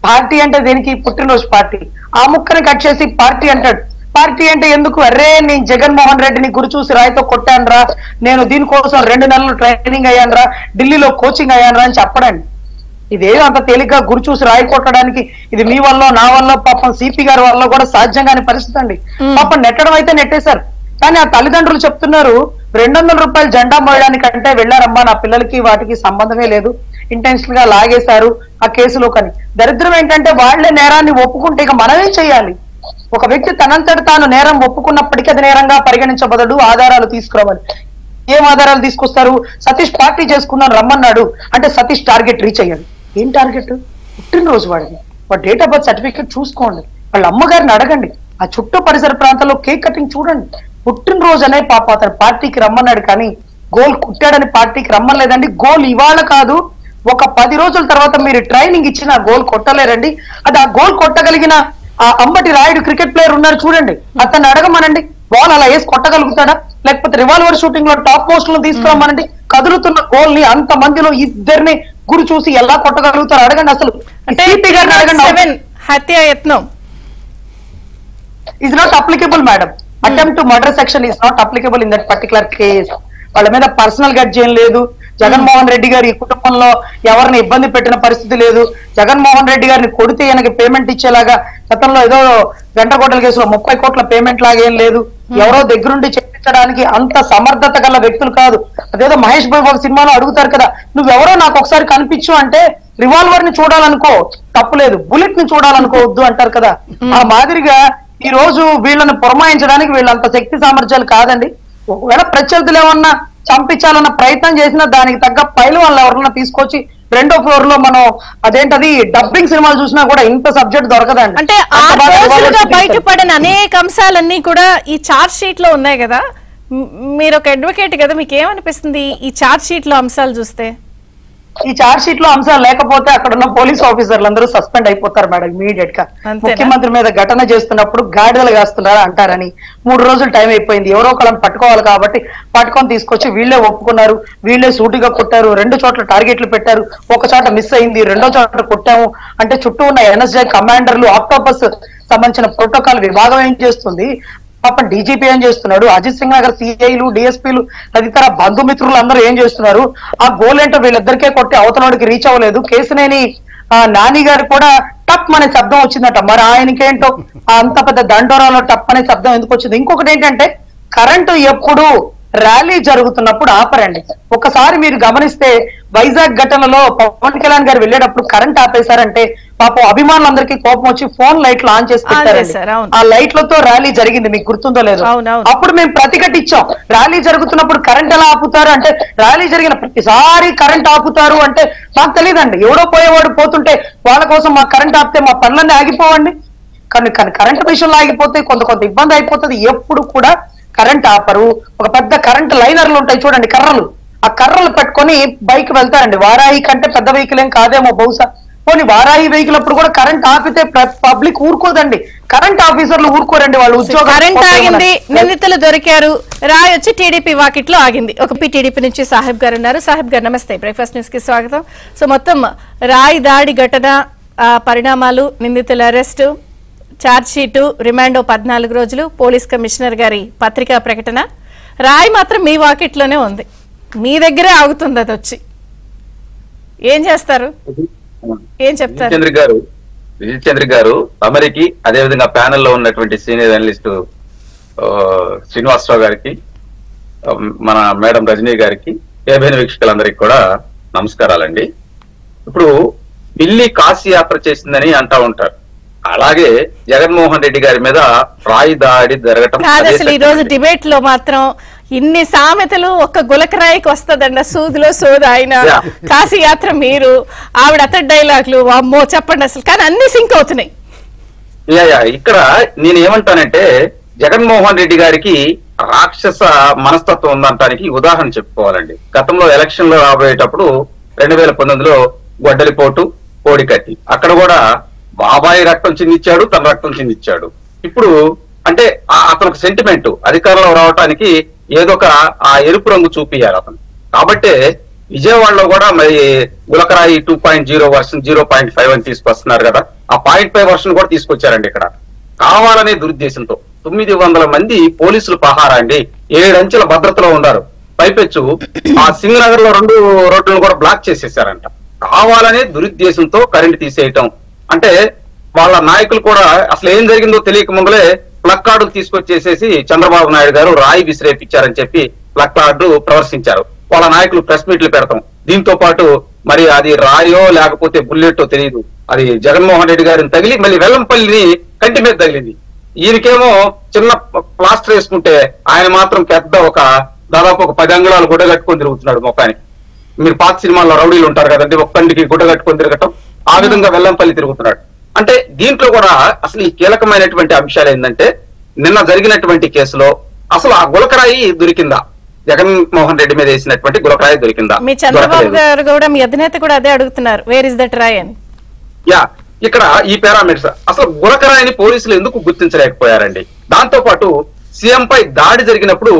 పార్టీ అంటే దేనికి? పుట్టినరోజు పార్టీ. ఆ ముక్కని కట్ చేసి పార్టీ అంటాడు. పార్టీ అంటే ఎందుకు? అరే నేను జగన్మోహన్ రెడ్డిని గురి చూసి రాయితో కొట్టాను రా, నేను దీనికోసం 2 నెలలు ట్రైనింగ్ అయ్యాను రా, ఢిల్లీలో కోచింగ్ అయ్యాను రా అని చెప్పడండి. ఇదేదో అంత తేలిగ్గా గురి చూసి రాయి కొట్టడానికి ఇది మీ వల్ల నా వల్ల పాపం సిపి గారి వల్ల కూడా సాధ్యం కాని పరిస్థితి అండి. పాపం నెట్టడం అయితే నెట్టేశారు. కానీ ఆ తల్లిదండ్రులు చెప్తున్నారు 200 రూపాయలు జెండా మోయడానికంటే వెళ్ళారమ్మా, నా పిల్లలకి వాటికి సంబంధమే లేదు, ఇంటెన్షన్ గా లాగేశారు ఆ కేసులో. కానీ దరిద్రం ఏంటంటే వాళ్లే నేరాన్ని ఒప్పుకుంటే ఇక మనమేం చేయాలి? ఒక వ్యక్తి తనంతటి తాను నేరం ఒప్పుకున్నప్పటికీ అది నేరంగా పరిగణించబడదు. ఆధారాలు తీసుకురావాలి. ఏం ఆధారాలు తీసుకొస్తారు? సతీష్ పార్టీ చేసుకున్నాను రమ్మన్నాడు అంటే సతీష్ టార్గెట్ రీచ్ అయ్యాడు. ఏం టార్గెట్? పుట్టినరోజు వాడిని. వాడు డేట్ ఆఫ్ బర్త్ సర్టిఫికేట్ చూసుకోండి, వాళ్ళ అమ్మగారిని అడగండి, ఆ చుట్టూ పరిసర ప్రాంతాల్లో కేక్ కటింగ్ చూడండి. పుట్టినరోజు అనే పాప అతను పార్టీకి రమ్మన్నాడు, కానీ గోల్ కుట్టాడని పార్టీకి రమ్మలేదండి. గోల్ ఇవాళ కాదు, ఒక 10 రోజుల తర్వాత మీరు ట్రైనింగ్ ఇచ్చిన గోల్ కొట్టలేరండి. అది ఆ గోల్ కొట్టగలిగిన ఆ అంబటి రాయుడు క్రికెట్ ప్లేయర్ ఉన్నారు చూడండి, అతన్ని అడగమనండి బాల్ అలా వేసి కొట్టగలుగుతాడా, లేకపోతే రివాల్వర్ షూటింగ్ లో టాప్ పోస్ట్ లో తీసుకురామనండి. కదులుతున్న గోల్ ని అంత మందిలో 2 గురి చూసి ఎలా కొట్టగలుగుతారు అడగండి. అసలు హత్యాయత్నం is not applicable, madam. Attempt to murder section is not applicable in that particular case. వాళ్ళ మీద పర్సనల్ గడ్జ్ ఏం లేదు. జగన్మోహన్ రెడ్డి గారి ఈ కుటుంబంలో ఎవరిని ఇబ్బంది పెట్టిన పరిస్థితి లేదు. జగన్మోహన్ రెడ్డి గారిని కొడితే ఈయనకి పేమెంట్ ఇచ్చేలాగా గతంలో ఏదో గంటకోటల కేసులో 30 కోట్ల పేమెంట్ లాగా ఏం లేదు. ఎవరో దగ్గరుండి చెప్పించడానికి అంత సమర్థత గల వ్యక్తులు కాదు. అదేదో మహేష్ బాబు ఒక సినిమాలో అడుగుతారు కదా, నువ్వెవరో నాకు ఒకసారి కనిపించు అంటే రివాల్వర్ ని చూడాలనుకో తప్పులేదు, బుల్లెట్ ని చూడాలనుకోవద్దు అంటారు కదా. ఆ మాదిరిగా ఈ రోజు వీళ్ళని పురమాయించడానికి వీళ్ళంత శక్తి సామర్థ్యాలు కాదండి. ఒకవేళ ప్రత్యర్థులు ఏమన్నా చంపించాలన్న ప్రయత్నం చేసినా దానికి తగ్గ పైలు వాళ్ళు ఎవరన్నా తీసుకొచ్చి రెండో ఫ్లోర్ లో మనం అదేంటది డబ్బింగ్ సినిమాలు చూసినా కూడా ఇంత సబ్జెక్ట్ దొరకదండి. అంటే 6 రోజులుగా బయటపడిన అనేక అంశాలన్నీ కూడా ఈ చార్జ్ షీట్ లో ఉన్నాయి కదా. మీరు ఒక అడ్వకేట్ కదా, మీకు ఏమనిపిస్తుంది ఈ చార్జ్ షీట్ లో అంశాలు చూస్తే? ఈ చార్జ్ షీట్ లో అంశాలు లేకపోతే అక్కడ ఉన్న పోలీస్ ఆఫీసర్లు అందరూ సస్పెండ్ అయిపోతారు మేడం ఇమీడియట్ గా. ముఖ్యమంత్రి మీద ఘటన చేస్తున్నప్పుడు గాడిదలు కాస్తున్నారు అంటారని 3 రోజులు టైం అయిపోయింది. ఎవరో ఒకళ్ళని పట్టుకోవాలి కాబట్టి పట్టుకొని తీసుకొచ్చి వీళ్ళే ఒప్పుకున్నారు, వీళ్ళే సూటిగా కొట్టారు. 2 చోట్ల టార్గెట్లు పెట్టారు, ఒక చోట మిస్ అయింది, 2వ చోట కొట్టాము అంటే చుట్టూ ఉన్న ఎన్ఎస్జే కమాండర్లు, ఆక్టోపస్ సంబంధించిన ప్రోటోకాల్ విభాగం ఏం చేస్తుంది, పాపం డీజీపీ ఏం చేస్తున్నాడు, అజిత్ సింగ్ నగర్ సిఐలు, డిఎస్పీలు తదితర బంధుమిత్రులు అందరూ ఏం చేస్తున్నారు? ఆ గోల్ ఏంటో వీళ్ళిద్దరికే కొట్టి అవతలవాడికి రీచ్ అవ్వలేదు. కేసునేని నాని గారు కూడా టప్ అనే శబ్దం వచ్చిందట. మరి ఆయనకేంటో అంత పెద్ద దండోరాలో టప్ అనే శబ్దం ఎందుకు వచ్చింది? ఇంకొకటి ఏంటంటే కరెంటు ఎప్పుడు ర్యాలీ జరుగుతున్నప్పుడు ఆపరండి. ఒకసారి మీరు గమనిస్తే వైజాగ్ ఘటనలో పవన్ కళ్యాణ్ గారు వెళ్ళేటప్పుడు కరెంట్ ఆపేశారంటే పాపం అభిమానులందరికీ కోపం వచ్చి ఫోన్ లైట్లు ఆన్ చేసి పెట్టారండి. ఆ లైట్లతో ర్యాలీ జరిగింది, మీకు గుర్తుందో లేదో. అప్పుడు మేము ప్రతిఘటించాం, ర్యాలీ జరుగుతున్నప్పుడు కరెంట్ ఎలా ఆపుతారు అంటే, ర్యాలీ జరిగిన ప్రతిసారి కరెంట్ ఆపుతారు అంటే మాకు తెలియదండి. ఎవడో పోయేవాడు పోతుంటే వాళ్ళ కోసం మా కరెంట్ ఆపితే మా పనులన్నీ ఆగిపోవండి. కానీ కరెంట్ విషయంలో ఆగిపోతే కొంత ఇబ్బంది అయిపోతుంది. ఎప్పుడు కూడా కరెంట్ ఆపరు. ఒక పెద్ద కరెంట్ లైనర్లు ఉంటాయి చూడండి, కర్రలు, ఆ కర్రలు పెట్టుకొని బైక్ వెళ్తారండి. వారాహి కంటే పెద్ద వెహికల్ ఏం కాదేమో బహుశా. పోనీ వారాహి వెహికల్ అప్పుడు కూడా కరెంట్ ఆపితే పబ్లిక్ ఊరుకోదండి, కరెంట్ ఆఫీసర్లు ఊరుకోరండి, వాళ్ళు ఉద్యోగం. కరెంట్ ఆగింది, నిందితులు దొరికారు, రాయ్ వచ్చి టీడీపీ వాకిట్లో ఆగింది. ఒక టీడీపీ నుంచి సాహిబ్ గారు ఉన్నారు. సాహిబ్ గారు నమస్తే, బ్రేక్ఫాస్ట్ న్యూస్ కి స్వాగతం. సో మొత్తం రాయ్ దాడి ఘటన పరిణామాలు, నిందితుల అరెస్టు, ఛార్జ్ షీటు, రిమాండో 14 రోజులు, పోలీస్ కమిషనర్ గారి పత్రికా ప్రకటన. రాయ్ మాత్రం మీ వాకిట్లోనే ఉంది, మీ దగ్గరే ఆగుతుంది. అది వచ్చి ఏం చేస్తారు, ఏం చెప్తారు? విజయ్ చంద్ర గారు అమరికి, అదేవిధంగా ప్యానెల్ లో ఉన్నటువంటి సీనియర్ అనలిస్ట్ శ్రీనివాసరావు గారికి, మన మేడం రజనీ గారికి, ఏబైన వీక్షకులందరికీ కూడా నమస్కారాలండి. ఇప్పుడు పిల్లి కాశీ యాత్ర చేసిందని అంటా ఉంటారు. అలాగే జగన్మోహన్ రెడ్డి గారి మీద రాయి దాడి జరగటం. అసలు ఈ రోజు డిబేట్ లో మాత్రం ఇన్ని సామెతలు ఒక్క గులకరాయికి వస్తుందండ. సూదిలో సోద ఆయన, కాశీ యాత్ర మీరు, ఆవిడ అతడి డైలాగులు, అమ్మో చెప్పండి అసలు. కానీ అన్ని సింక్ అవుతున్నాయి. ఇక్కడ నేను ఏమంటానంటే, జగన్మోహన్ రెడ్డి గారికి రాక్షస మనస్తత్వం ఉందంటానికి ఉదాహరణ చెప్పుకోవాలండి. గతంలో ఎలక్షన్ లో రాబోయేటప్పుడు 2019లో గొడ్డలిపోటు, కోడికత్తి, అక్కడ కూడా బాబాయి రక్తం చిందించాడు, తన రక్తం చిందించాడు. ఇప్పుడు అంటే అతనికి సెంటిమెంట్ అధికారంలో రావటానికి ఏదో ఒక ఆ ఎరుపు రంగు చూపియాలి అతను. కాబట్టి విజయవాడలో కూడా మరి గులకరాయి 2.0 వర్షన్ 0.5 అని తీసుకొస్తున్నారు కదా, ఆ 0.5 వర్షన్ కూడా తీసుకొచ్చారండి. ఇక్కడ కావాలనే దురుద్దేశంతో 900 మంది పోలీసులు పహారా అండి, 7 అంచెల భద్రతలో ఉన్నారు. పైపెచ్చు ఆ సింగనగర్ లో 2 రోడ్లను కూడా బ్లాక్ చేసేసారంట. కావాలనే దురుద్దేశంతో కరెంట్ తీసేయటం అంటే, వాళ్ళ నాయకులు కూడా అసలు ఏం జరిగిందో తెలియక ముందులే ప్లక్ కార్డులు తీసుకొచ్చేసేసి చంద్రబాబు నాయుడు గారు రాయి విసిరేపించారని చెప్పి ప్లక్ కార్డు ప్రదర్శించారు. వాళ్ళ నాయకులు ప్రెస్ మీట్లు పెడతాం. దీంతో పాటు మరి అది రాయో లేకపోతే బుల్లెట్టో తెలియదు, అది జగన్మోహన్ రెడ్డి గారిని తగిలి మళ్ళీ వెల్లంపల్లిని కంటి మీద తగిలింది. ఈయనకేమో చిన్న ప్లాస్టర్ వేసుకుంటే ఆయన మాత్రం పెద్ద దాదాపు 10 అంగుళాలు గుడ్డ కట్టుకొని తిరుగుతున్నాడు మొక్కానికి. మీరు పాత సినిమాల్లో రౌడీలు ఉంటారు కదండి, ఒక్కండికి గుడ్డ కట్టుకొని తిరగటం, ఆ విధంగా వెల్లంపల్లి తిరుగుతున్నాడు. అంటే దీంట్లో కూడా అసలు ఈ కీలకమైనటువంటి అంశాలు ఏంటంటే, నిన్న జరిగినటువంటి కేసులో అసలు ఆ గులకరాయి దొరికిందా, జగన్మోహన్ రెడ్డి మీద వేసినటువంటి గులకరాయి దొరికిందా? మీ చంద్రబాబు గారు కూడా, మీ అధినేత కూడా అదే అడుగుతున్నారు, వేర్ ఇస్ దట్ రాయ్ అని. ఇక్కడ ఈ పారామీటర్స్ అసలు గులకరాయిని పోలీసులు ఎందుకు గుర్తించలేకపోయారండి? దాంతో పాటు సీఎం పై దాడి జరిగినప్పుడు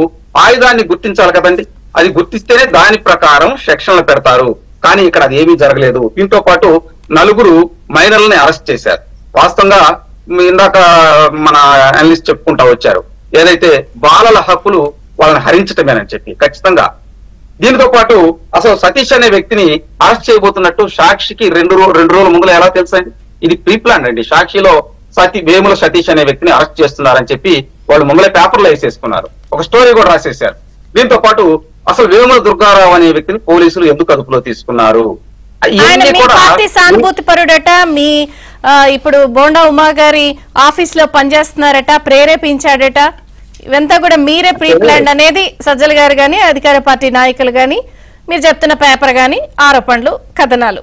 ఆయుధాన్ని గుర్తించాలి కదండి, అది గుర్తిస్తేనే దాని ప్రకారం సెక్షన్లు పెడతారు. కానీ ఇక్కడ అది ఏమీ జరగలేదు. దీంతో పాటు 4 మైనర్లని అరెస్ట్ చేశారు. వాస్తవంగా ఇందాక మన అనలిస్ట్ చెప్పుకుంటా వచ్చారు, ఏదైతే బాలల హక్కులు వాళ్ళని హరించటమేనని చెప్పి. ఖచ్చితంగా దీనితో పాటు అసలు సతీష్ అనే వ్యక్తిని అరెస్ట్ చేయబోతున్నట్టు సాక్షికి 2 రోజుల ముందులో ఎలా తెలుసండి? ఇది ప్రీ ప్లాన్ అండి. సాక్షిలో వేముల సతీష్ అనే వ్యక్తిని అరెస్ట్ చేస్తున్నారని చెప్పి వాళ్ళు ముందులే పేపర్లో వేసేసుకున్నారు, ఒక స్టోరీ కూడా రాసేశారు. దీంతో పాటు అసలు వేముల దుర్గారావు అనే వ్యక్తిని పోలీసులు ఎందుకు అదుపులో తీసుకున్నారు? సానుభూతి పరుడట, మీ ఇప్పుడు బోండా ఉమా గారి ఆఫీస్ లో పనిచేస్తున్నారట, ప్రేరేపించాడట, ఇవంతా కూడా మీరే ప్రీ ప్లాన్ అనేది సజ్జల గారు గాని, అధికార పార్టీ నాయకులు గాని మీరు చెప్తున్న పేపర్ గాని ఆరోపణలు కథనాలు.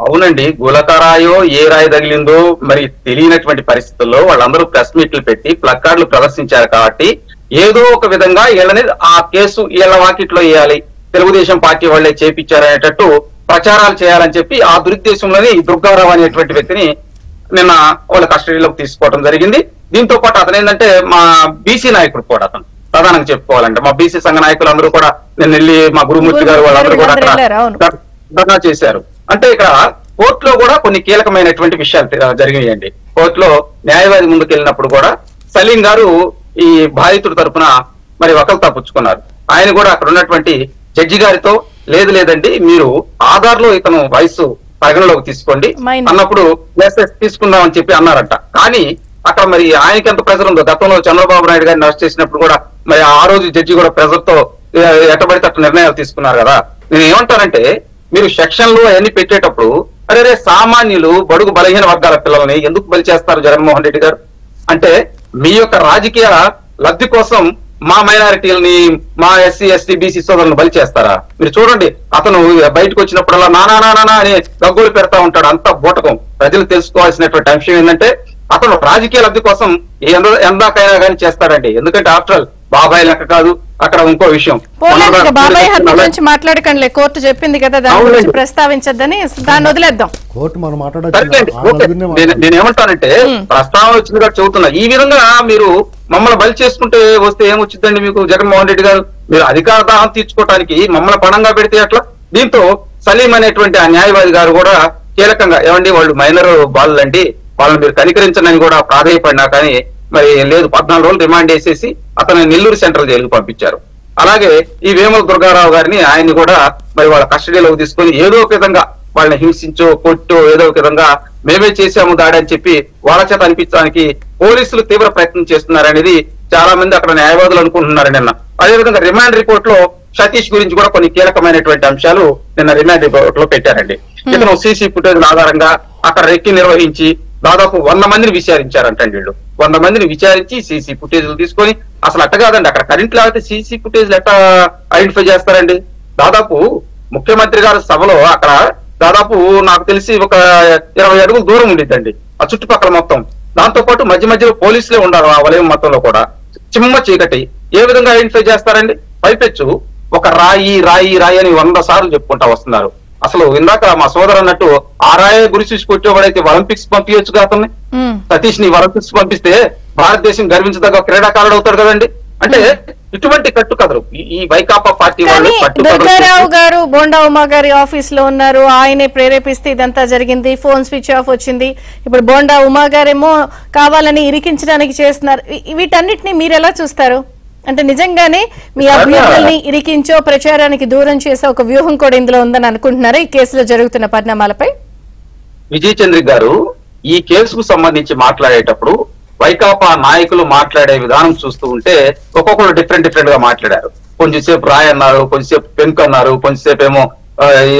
అవునండి, గులకరాయో ఏ రాయి తగిలిందో మరి తెలియనటువంటి పరిస్థితుల్లో వాళ్ళందరూ ప్రెస్ మీట్లు పెట్టి ప్లకార్డులు ప్రదర్శించారు కాబట్టి ఏదో ఒక విధంగా వీళ్ళని ఆ కేసు వీళ్ళ వాకిట్లో వేయాలి, తెలుగుదేశం పార్టీ వాళ్ళే చేపించారనేటట్టు ప్రచారాలు చేయాలని చెప్పి ఆ దురుద్దేశంలోనే ఈ దుర్గారావు అనేటువంటి వ్యక్తిని నిన్న వాళ్ళ కస్టడీలోకి తీసుకోవడం జరిగింది. దీంతో పాటు అతను ఏంటంటే మా బీసీ నాయకుడు కూడా అతను ప్రధానంగా చెప్పుకోవాలంటే మా బీసీ సంఘ నాయకులు అందరూ కూడా నిన్న వెళ్ళి మా గురుమూర్తి గారు వాళ్ళందరూ కూడా అక్కడ ధర్నా చేశారు. అంటే ఇక్కడ కోర్టులో కూడా కొన్ని కీలకమైనటువంటి విషయాలు జరిగాయండి. కోర్టులో న్యాయవాది ముందుకు వెళ్ళినప్పుడు కూడా సలీం గారు ఈ బాధితుడి తరఫున మరి వకల్తా పుచ్చుకున్నారు. ఆయన కూడా అక్కడ ఉన్నటువంటి జడ్జి గారితో లేదండి మీరు ఆధార్లో ఇతను వయసు పరిగణలోకి తీసుకోండి అన్నప్పుడు తీసుకుందాం అని చెప్పి అన్నారంట. కానీ అక్కడ మరి ఆయనకి ఎంత ప్రెజర్ ఉందో, గతంలో చంద్రబాబు నాయుడు గారిని అరెస్ట్ చేసినప్పుడు కూడా మరి ఆ రోజు జడ్జి కూడా ప్రెజర్ తో ఎట్టబడితే అట్లా నిర్ణయాలు తీసుకున్నారు కదా. నేను ఏమంటానంటే మీరు సెక్షన్లు అవన్నీ పెట్టేటప్పుడు అరే సామాన్యులు బడుగు బలహీన వర్గాల పిల్లల్ని ఎందుకు బలి చేస్తారు జగన్మోహన్ రెడ్డి గారు? అంటే మీ యొక్క రాజకీయ లబ్ధి కోసం మా మైనారిటీలని మా ఎస్సీ ఎస్టీ బీసీ సోదరులను బలి చేస్తారా? మీరు చూడండి, అతను బయటకు వచ్చినప్పుడల్లా నానా అని గగ్గోలు పెడతా ఉంటాడు. అంతా బూటకం. ప్రజలు తెలుసుకోవాల్సినటువంటి అంశం ఏంటంటే అతను రాజకీయ లబ్ధి కోసం ఎందాకైనా కానీ చేస్తాడండి. ఎందుకంటే ఆఫ్టర్ ఆల్ బాబాయ్ లెక్క కాదు. అక్కడ ఇంకో విషయం, బాబాయ్ హత్య గురించి మాట్లాడకండి, కోర్టు చెప్పింది కదా దాని గురించి ప్రస్తావించద్దని, దాన్ని వదిలేద్దాం. నేనేమంటానంటే ప్రస్తావన వచ్చింది కాబట్టి చెబుతున్నా. ఈ విధంగా మీరు మమ్మల్ని బలి చేసుకుంటే వస్తే ఏమొచ్చిందండి మీకు? జగన్మోహన్ రెడ్డి గారు మీరు అధికార దాహం తీర్చుకోవడానికి మమ్మల్ని పణంగా పెడితే అట్లా. దీంతో సలీం అనేటువంటి ఆ న్యాయవాది గారు కూడా కీలకంగా ఏమండి వాళ్ళు మైనర్ బాలులండి, వాళ్ళని మీరు కనికరించనని కూడా ప్రాధాయపడినా కానీ మరి లేదు, 14 రోజులు రిమాండ్ వేసేసి అతను నెల్లూరు సెంట్రల్ జైలుకు పంపించారు. అలాగే ఈ వేముల దుర్గారావు గారిని ఆయన్ని కూడా మరి వాళ్ళ కస్టడీలోకి తీసుకొని ఏదో ఒక విధంగా వాళ్ళని హింసించో కొట్టో ఏదో ఒక విధంగా మేమే చేశాము దాడి అని చెప్పి వాళ్ళ చేత అనిపించడానికి పోలీసులు తీవ్ర ప్రయత్నం చేస్తున్నారనేది చాలా మంది అక్కడ న్యాయవాదులు అనుకుంటున్నారు నిన్న. అదేవిధంగా రిమాండ్ రిపోర్ట్ లో సతీష్ గురించి కూడా కొన్ని కీలకమైనటువంటి అంశాలు నిన్న రిమాండ్ రిపోర్ట్ లో పెట్టారండి. ఇతను సీసీ ఫుటేజ్ ఆధారంగా అక్కడ రెక్కి నిర్వహించి దాదాపు 100 మందిని విచారించారంటండి. వీళ్ళు 100 మందిని విచారించి సీసీ ఫుటేజ్లు తీసుకొని అసలు అట్ట కాదండి, అక్కడ కరెంట్ లేకపోతే సీసీ ఫుటేజ్లు ఎట్లా ఐడెంటిఫై చేస్తారండి? దాదాపు ముఖ్యమంత్రి గారి సభలో అక్కడ దాదాపు నాకు తెలిసి ఒక 20 అడుగులు దూరం ఉండిద్దండి ఆ చుట్టుపక్కల మొత్తం. దాంతో పాటు మధ్య మధ్యలో పోలీసులే ఉండాలి ఆ వలయం మొత్తంలో కూడా. చిమ్మ చీకటి, ఏ విధంగా ఐడెంటిఫై చేస్తారండి? పైపెచ్చు ఒక రాయి రాయి రాయి అని 100 సార్లు చెప్పుకుంటా వస్తున్నారు. అసలు ఇందాక మా సోదరు అన్నట్టు ఆ రాయే గురి చూసి కొట్టేవాడైతే ఒలింపిక్స్ పంపించచ్చు అతన్ని. సతీష్ ని ఒలింపిక్స్ పంపిస్తే భారతదేశం గర్వించదగ్గ క్రీడాకారుడు అవుతాడు కదండి. అంటే ఇటువంటి కట్టు కథలు ఈ వైకాపా పార్టీ వాళ్ళు. దుర్గారావు గారు బోండా ఉమా గారి ఆఫీస్ లో ఉన్నారు, ఆయనే ప్రేరేపిస్తే ఇదంతా జరిగింది, ఫోన్ స్విచ్ ఆఫ్ వచ్చింది. ఇప్పుడు బోండా ఉమా గారేమో కావాలని ఇరికించడానికి చేస్తున్నారు. వీటన్నిటిని మీరు ఎలా చూస్తారు? అంటే నిజంగానే మీ అభ్యర్థుల్ని ఇరికించో ప్రచారానికి దూరం చేసే ఒక వ్యూహం కూడా ఇందులో ఉందని అనుకుంటున్నారా ఈ కేసులో జరుగుతున్న పరిణామాలపై? విజయ్ చంద్రి గారు ఈ కేసుకు సంబంధించి మాట్లాడేటప్పుడు వైకాపా నాయకులు మాట్లాడే విధానం చూస్తూ ఉంటే ఒక్కొక్కరు డిఫరెంట్ గా మాట్లాడారు. కొంచెంసేపు రాయి అన్నారు, కొంచెంసేపు పెంకు అన్నారు, కొంచెంసేపు ఏమో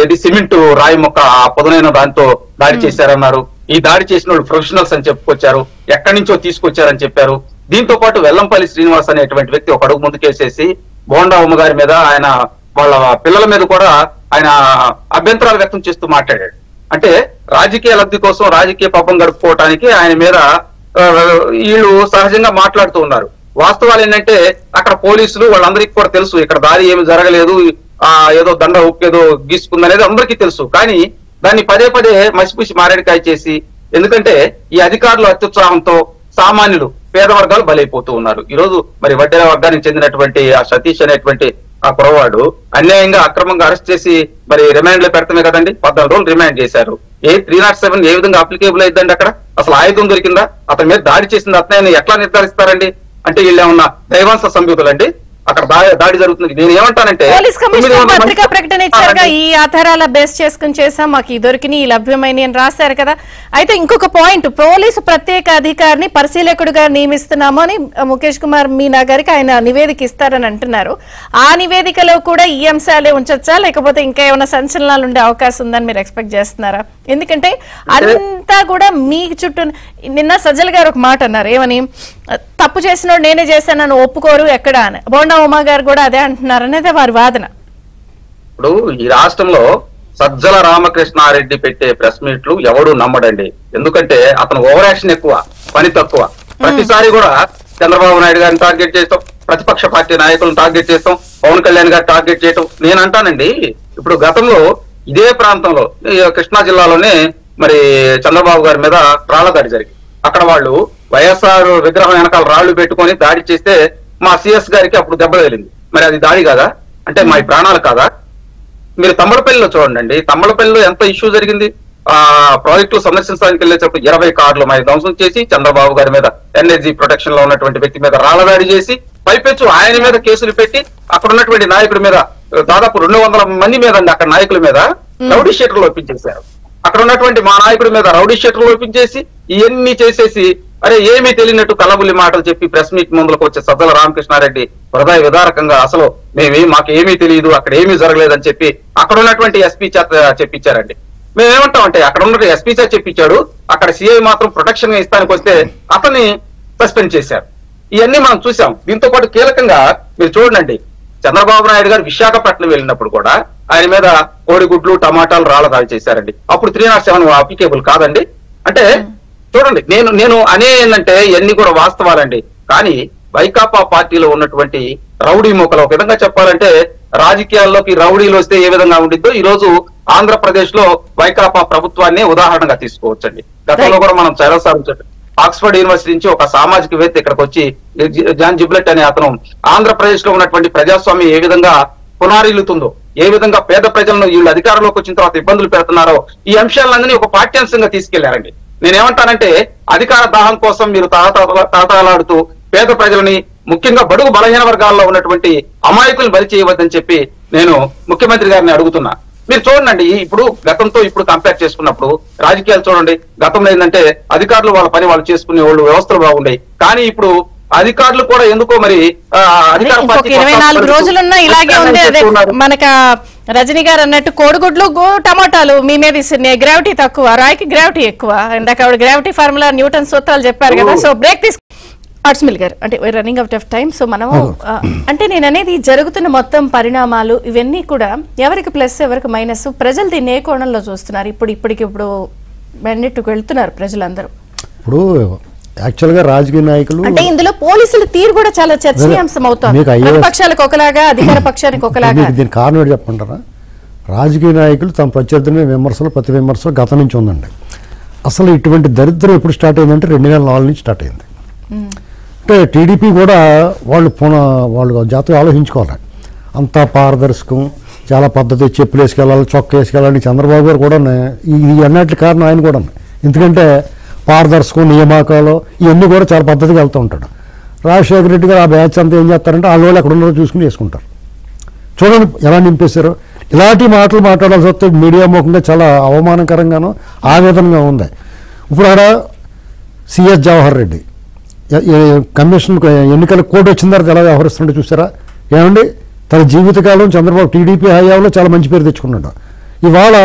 ఏది సిమెంట్ రాయి మొక్క ఆ పదునైన దాంతో దాడి చేశారన్నారు. ఈ దాడి చేసిన వాళ్ళు ప్రొఫెషనల్స్ అని చెప్పుకొచ్చారు, ఎక్కడి నుంచో తీసుకొచ్చారని చెప్పారు. దీంతో పాటు వెల్లంపల్లి శ్రీనివాస్ అనేటువంటి వ్యక్తి ఒక అడుగు ముందుకేసేసి బోండా ఉమ్మ గారి మీద ఆయన వాళ్ళ పిల్లల మీద కూడా ఆయన అభ్యంతరాలు వ్యక్తం చేస్తూ మాట్లాడాడు. అంటే రాజకీయ లబ్ధి కోసం రాజకీయ పాపం గడుపుకోవటానికి ఆయన మీద వీళ్ళు సహజంగా మాట్లాడుతూ ఉన్నారు. వాస్తవాలు ఏంటంటే అక్కడ పోలీసులు వాళ్ళందరికీ కూడా తెలుసు ఇక్కడ దారి ఏమి జరగలేదు, ఏదో దండ ఉప్పేదో గీసుకుందనేది అందరికీ తెలుసు. కానీ దాన్ని పదే మసిపూసి మారేడికాయ చేసి, ఎందుకంటే ఈ అధికారులు అత్యుత్సాహంతో సామాన్యులు పేద వర్గాలు బలైపోతూ ఉన్నారు. ఈ రోజు మరి వడ్డెర వర్గానికి చెందినటువంటి ఆ సతీష్ అనేటువంటి ఆ కురవాడు అన్యాయంగా అక్రమంగా అరెస్ట్ చేసి మరి రిమాండ్ లో పెడతామే కదండి. 14 రోజులు రిమాండ్ చేశారు. 307 ఏ విధంగా అప్లికేబుల్ అయిందండి? అక్కడ అసలు ఆయుధం దొరికిందా? అతని మీద దాడి చేసింది అతన్ని ఎట్లా నిర్ధారిస్తారండి? అంటే వీళ్ళు ఏమన్నా దైవాంశ సంయుతులండి? అక్కడ దాడి జరుగుతుంది. నేను ఏమంటానంటే పోలీస్ కమిషనర్ పత్రికా ప్రకటన ఇచ్చారుగా, ఈ ఆధారాల బేస్ చేసుకుని చేసాం, మాకు ఈ దొరికిని ఈ లభ్యమైన అని రాశారు కదా. అయితే ఇంకొక పాయింట్, పోలీసు ప్రత్యేక అధికారిని పరిశీలకుడిగా నియమిస్తున్నాము అని ముఖేష్ కుమార్ మీనా గారికి ఆయన నివేదిక ఇస్తారని అంటున్నారు. ఆ నివేదికలో కూడా ఈ అంశాలే ఉంచొచ్చా, లేకపోతే ఇంకా ఏమైనా సంచలనాలు ఉండే అవకాశం ఉందని మీరు ఎక్స్పెక్ట్ చేస్తున్నారా? ఎందుకంటే అంతా కూడా మీ చుట్టూ. నిన్న సజ్జల్ గారు ఒక మాట అన్నారు, ఏమని, తప్పు చేసినోడు నేనే చేశానని ఒప్పుకోరు ఎక్కడ అని. బోండా ఉమా గారు కూడా అదే అంటున్నారు అనేది వారి వాదన. ఇప్పుడు ఈ రాష్ట్రంలో సజ్జల రామకృష్ణారెడ్డి పెట్టే ప్రెస్ మీట్లు ఎవడు నమ్మడండి. ఎందుకంటే అతను ఓవర్ యాక్షన్ ఎక్కువ, పని తక్కువ. ప్రతిసారి కూడా చంద్రబాబు నాయుడు గారిని టార్గెట్ చేస్తాం, ప్రతిపక్ష పార్టీ నాయకులను టార్గెట్ చేస్తాం, పవన్ కళ్యాణ్ గారు టార్గెట్ చేయటం. నేను అంటానండి, ఇప్పుడు గతంలో ఇదే ప్రాంతంలో కృష్ణా జిల్లాలోనే మరి చంద్రబాబు గారి మీద రాళ్ల దాడి జరిగింది. అక్కడ వాళ్ళు వైఎస్ఆర్ విగ్రహం వెనకాల రాళ్లు పెట్టుకొని దాడి చేస్తే మా సిఎస్ గారికి అప్పుడు దెబ్బ తగిలింది. మరి అది దాడి కాదా? అంటే మా ప్రాణాలు కాదా? మీరు తమ్మలపల్లిలో చూడండి, తమ్మలపల్లిలో ఎంత ఇష్యూ జరిగింది. ఆ ప్రాజెక్టు సందర్శించడానికి వెళ్ళేటప్పుడు 20 కార్లు మరి ధ్వంసం చేసి చంద్రబాబు గారి మీద, ఎన్ఎస్జీ ప్రొటెక్షన్ లో ఉన్నటువంటి వ్యక్తి మీద రాళ్ల దాడి చేసి, పైపెచ్చు ఆయన మీద కేసులు పెట్టి అక్కడ ఉన్నటువంటి నాయకుడి మీద దాదాపు 200 మంది మీద అక్కడ నాయకుల మీద రౌడీ షీటర్లు ఒప్పించేశారు. అక్కడ ఉన్నటువంటి మా నాయకుడి మీద రౌడీ షీటర్లు ఒప్పించేసి ఇవన్నీ చేసేసి అరే ఏమీ తెలియనట్టు కలబుల్లి మాటలు చెప్పి ప్రెస్ మీట్ ముందులకు వచ్చే సజ్జల రామకృష్ణారెడ్డి హృదయ విదారకంగా అసలు మాకు ఏమీ తెలియదు, అక్కడ ఏమీ జరగలేదని చెప్పి అక్కడ ఉన్నటువంటి ఎస్పీ చేత చెప్పించారండి. మేమేమంటామంటే అక్కడ ఉన్న ఎస్పీ చేత చెప్పించాడు, అక్కడ సిఐ మాత్రం ప్రొటెక్షన్ గా ఇస్తానికి వస్తే అతన్ని సస్పెండ్ చేశారు. ఇవన్నీ మనం చూసాం. దీంతో పాటు కీలకంగా మీరు చూడండి, చంద్రబాబు నాయుడు గారు విశాఖపట్నం వెళ్ళినప్పుడు కూడా ఆయన మీద కోడిగుడ్లు టమాటాలు రాళ్ల దాడి చేశారండి. అప్పుడు 307 అప్లికేబుల్ కాదండి. అంటే చూడండి, నేను అనే ఏంటంటే ఇవన్నీ కూడా వాస్తవాలండి. కానీ వైకాపా పార్టీలో ఉన్నటువంటి రౌడీ మూకలు, ఒక విధంగా చెప్పాలంటే రాజకీయాల్లోకి రౌడీలు వస్తే ఏ విధంగా ఉండిద్దో ఈ రోజు ఆంధ్రప్రదేశ్ లో వైకాపా ప్రభుత్వాన్ని ఉదాహరణగా తీసుకోవచ్చండి. గతంలో కూడా మనం చాలాసార్లు ఆక్స్ఫర్డ్ యూనివర్సిటీ నుంచి ఒక సామాజికవేత్త ఇక్కడికి వచ్చి జాన్ జిబ్లెట్ అనే అతను ఆంధ్రప్రదేశ్ లో ఉన్నటువంటి ప్రజాస్వామ్యం ఏ విధంగా పునారిల్లుతుందో, ఏ విధంగా పేద ప్రజలను వీళ్ళు అధికారంలోకి వచ్చిన తర్వాత ఇబ్బందులు పెడుతున్నారో ఈ అంశాలన్నీ ఒక పాఠ్యాంశంగా తీసుకెళ్లారండి. నేనేమంటానంటే అధికార దాహం కోసం మీరు తాతాలాడుతూ పేద ప్రజలని, ముఖ్యంగా బడుగు బలహీన వర్గాల్లో ఉన్నటువంటి అమాయకులను బలి చేయవద్దని చెప్పి నేను ముఖ్యమంత్రి గారిని అడుగుతున్నా. మీరు చూడండి, ఇప్పుడు గతంతో ఇప్పుడు కంపేర్ చేసుకున్నప్పుడు రాజకీయాలు చూడండి. గతంలో ఏంటంటే అధికారులు వాళ్ళ పని వాళ్ళు చేసుకునే వాళ్ళు, వ్యవస్థలు బాగుండేవి. కానీ ఇప్పుడు అధికారులు కూడా ఎందుకో మరి 24 రోజులున్నా ఇలాగే ఉంది. అదే మనకు రజనీ గారు అన్నట్టు కోడిగుడ్లు టమాటాలు మీ మీద ఇస్తున్నాయి. గ్రావిటీ తక్కువ, రాయికి గ్రావిటీ ఎక్కువ. ఇందాక ఆవిడ గ్రావిటీ ఫార్ములా న్యూటన్ సూత్రాలు చెప్పారు కదా. సో బ్రేక్ తీసుకు ఆర్ట్స్మిల్ గారు, అంటే running out of time. So మనం అంటే నేను అనేది జరుగుతున్న మొత్తం పరిణామాలు ఇవన్నీ కూడా ఎవరికి ప్లస్ ఎవరికి మైనస్, ప్రజలు దీన్ని ఏ కోణంలో చూస్తున్నారు? ఇప్పటికిప్పుడు బెండెట్టుకు వెళ్తున్నారు ప్రజలందరూ. ఇప్పుడు యాక్చువల్ గా రాజకీయ నాయకులు అంటే ఇందులో పోలీసుల తీరు కూడా చాలా చర్చనీయాంశం అవుతుంది. ప్రతిపక్షాలకు ఒకలాగా, అధికార పక్షానికి ఒకలాగా. దీని కారణం ఏంటి చెప్పంటారా? రాజకీయ నాయకులు తమ ప్రత్యర్థుల విమర్శలు, ప్రతి విమర్శలు గతం నుంచి ఉందండి. అసలు ఇటువంటి దరిద్రం ఎప్పుడు స్టార్ట్ అయిందంటే 2004 నుంచి స్టార్ట్ అయింది. అంటే టీడీపీ కూడా వాళ్ళు జాతీయ ఆలోచించుకోవాలి. అంతా పారదర్శకం, చాలా పద్ధతి, చెప్పులు వేసుకెళ్ళాలి, చొక్కా వేసుకెళ్ళాలి. చంద్రబాబు గారు కూడా ఈ అన్నిటి కారణం ఆయన కూడా. ఎందుకంటే పారదర్శకం, నియామకాలు ఇవన్నీ కూడా చాలా పద్ధతిగా వెళ్తూ ఉంటాడు. రాజశేఖర రెడ్డి గారు ఆ బ్యాచ్ అంతా ఏం చేస్తారంటే వాళ్ళ వాళ్ళు ఎక్కడ ఉన్నారో చూసుకుని వేసుకుంటారు. చూడండి ఎలా నింపేశారు. ఇలాంటి మాటలు మాట్లాడాల్సి వస్తే మీడియా ముఖంగా చాలా అవమానకరంగానూ ఆవేదనగా ఉంది. ఇప్పుడు ఆడ సిఎస్ జవహర్ రెడ్డి కమిషన్ ఎన్నికల కోడ్ వచ్చిన తర్వాత ఎలా వ్యవహరిస్తుంటే చూసారా? ఏమండి, తన జీవితకాలం చంద్రబాబు టీడీపీ హయాంలో చాలా మంచి పేరు తెచ్చుకున్నాడు. ఇవాళ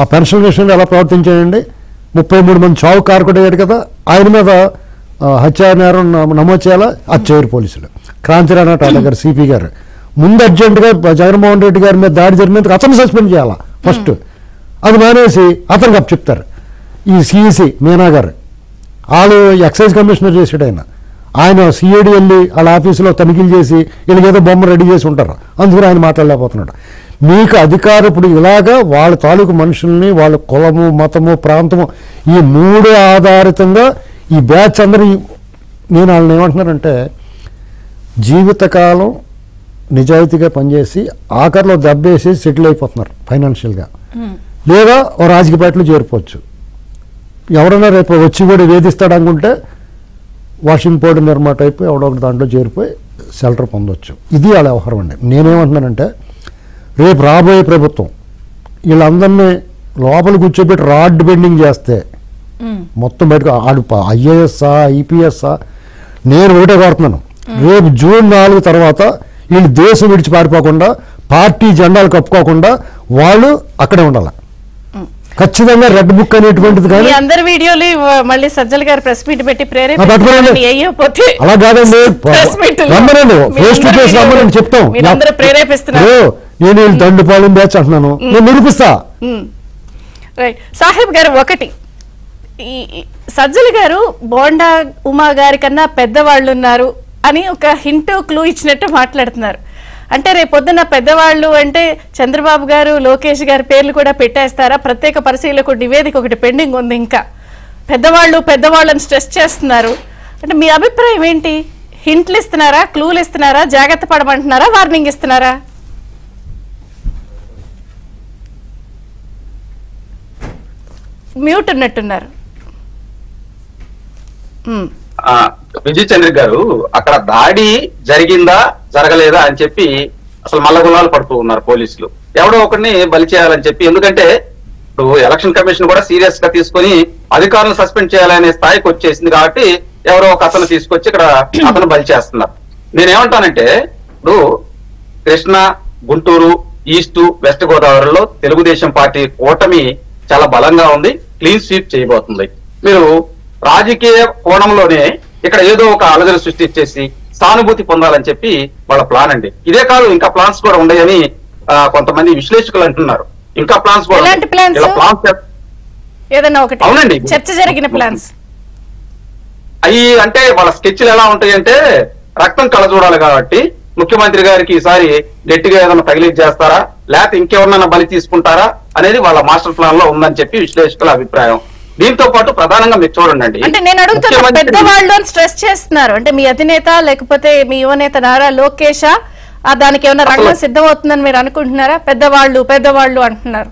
ఆ పెన్షన్ విషయంలో ఎలా ప్రవర్తించాడండి? 33 మంది చావు కారకుడయ్యాడు కదా, ఆయన మీద హత్యా నేరం నమోదు చేయాలా? అది చేయరు పోలీసులు. క్రాంతిరాణా టాటా గారు, సిపి గారు ముందు అర్జెంటుగా జగన్మోహన్ రెడ్డి గారి మీద దాడి జరిగినందుకు అతను సస్పెండ్ చేయాలా ఫస్ట్. అది మానేసి అతనికి అప్పు చెప్తారు. ఈ సిఈసి మీనా గారు వాళ్ళు ఎక్సైజ్ కమిషనర్ చేసాడు. ఆయన సిఐడి వెళ్ళి వాళ్ళ ఆఫీసులో తనిఖీలు చేసి వీళ్ళకేదో బొమ్మ రెడీ చేసి ఉంటారు. అందుకని ఆయన మాట్లాడలేకపోతున్నాడు. మీకు అధికారం ఇప్పుడు ఇలాగా వాళ్ళ తాలూకు మనుషుల్ని, వాళ్ళ కులము, మతము, ప్రాంతము ఈ 3 ఆధారితంగా ఈ బ్యాచ్ అందరూ నేను వాళ్ళని ఏమంటున్నానంటే జీవితకాలం నిజాయితీగా పనిచేసి ఆఖరిలో దెబ్బేసి సెటిల్ అయిపోతున్నారు ఫైనాన్షియల్గా, లేదా ఓ రాజకీయ పార్టీలో చేరిపోవచ్చు. ఎవరైనా రేపు వచ్చి కూడా వేధిస్తాడు అనుకుంటే వాషింగ్ పౌడర్ నిర్మాణ అయిపోయి ఎవడొకటి దాంట్లో చేరిపోయి షెల్టర్ పొందొచ్చు. ఇది వాళ్ళ వ్యవహారం అండి. నేనేమంటున్నానంటే రేపు రాబోయే ప్రభుత్వం వీళ్ళందరినీ లోపల కూర్చోబెట్టి రాడ్ బెండింగ్ చేస్తే మొత్తం బయటకు ఆడు ఐఏఎస్ఆ, ఐపీఎస్ఆ, నేను ఒకటే కోరుతున్నాను, రేపు జూన్ 4 తర్వాత వీళ్ళు దేశం విడిచి పారిపోకుండా, పార్టీ జెండాలు కప్పుకోకుండా వాళ్ళు అక్కడే ఉండాలి. ఖచ్చితంగా రెడ్ బుక్ అనేటువంటిది కానీ అందరి వీడియోలు మళ్ళీ సజ్జల గారు ప్రెస్ మీట్ పెట్టి అలా కాదండి, రమ్మనండి, ఫేస్ టు ఫేస్ రమ్మనండి చెప్తాం. నేను దండుపాలెం బ్యాచ్ అంటున్నాను, నేను నిరూపిస్తా. రైట్ సాహెబ్ గారు, ఒకటి ఈ సజ్జల గారు బోండా ఉమా గారి కన్నా పెద్దవాళ్ళు ఉన్నారు అని ఒక హింట్ క్లూ ఇచ్చినట్టు మాట్లాడుతున్నారు. అంటే రేపొద్దున పెద్దవాళ్ళు అంటే చంద్రబాబు గారు, లోకేష్ గారి పేర్లు కూడా పెట్టేస్తారా? ప్రత్యేక పరిశీలకుడు నివేదిక ఒకటి పెండింగ్ ఉంది, ఇంకా పెద్దవాళ్ళని స్ట్రెస్ చేస్తున్నారు. అంటే మీ అభిప్రాయం ఏంటి? హింట్లు ఇస్తున్నారా, క్లూలు ఇస్తున్నారా, జాగ్రత్త పడమంటున్నారా, వార్నింగ్ ఇస్తున్నారా? మ్యూట్ ఉన్నట్టున్నారు. విజయ్ చంద్ర గారు, అక్కడ దాడి జరిగిందా జరగలేదా అని చెప్పి అసలు మల్లగులాలు పడుతూ ఉన్నారు పోలీసులు. ఎవడో ఒకరిని బలి చేయాలని చెప్పి. ఎందుకంటే ఇప్పుడు ఎలక్షన్ కమిషన్ కూడా సీరియస్ గా తీసుకొని అధికారులను సస్పెండ్ చేయాలనే స్థాయికి వచ్చేసింది కాబట్టి ఎవరో ఒక అతను తీసుకొచ్చి ఇక్కడ అతను బలి చేస్తున్నారు. నేనేమంటానంటే, ఇప్పుడు కృష్ణా, గుంటూరు, ఈస్ట్, వెస్ట్ గోదావరిలో తెలుగుదేశం పార్టీ కూటమి చాలా బలంగా ఉంది, క్లీన్ స్వీప్ చేయబోతుంది. మీరు రాజకీయ కోణంలోనే ఇక్కడ ఏదో ఒక అలజడి సృష్టించేసి సానుభూతి పొందాలని చెప్పి వాళ్ళ ప్లాన్ అండి. ఇదే కాదు, ఇంకా ప్లాన్స్ కూడా ఉన్నాయని కొంతమంది విశ్లేషకులు అంటున్నారు. ఇంకా ప్లాన్స్ కూడా అవునండి, చర్చ జరిగిన ప్లాన్స్ అవి అంటే వాళ్ళ స్కెచ్లు ఎలా ఉంటాయంటే రక్తం కళ చూడాలి కాబట్టి ముఖ్యమంత్రి గారికి ఈసారి గట్టిగా ఏదైనా తగిలి చేస్తారా, లేకపోతే ఇంకెవరినైనా బలి తీసుకుంటారా అనేది వాళ్ళ మాస్టర్ ప్లాన్ లో ఉందని చెప్పి విశ్లేషకుల అభిప్రాయం. దీంతో పాటు ప్రధానంగా మీరు చూడండి, అంటే నేను అడుగుతున్నా, పెద్దవాళ్ళు అని స్ట్రెస్ చేస్తున్నారు అంటే మీ అధినేత లేకపోతే మీ యువనేత నారా లోకేష్ దానికి ఏమైనా రంగం సిద్ధమవుతుందని మీరు అనుకుంటున్నారా? పెద్దవాళ్ళు అంటున్నారు.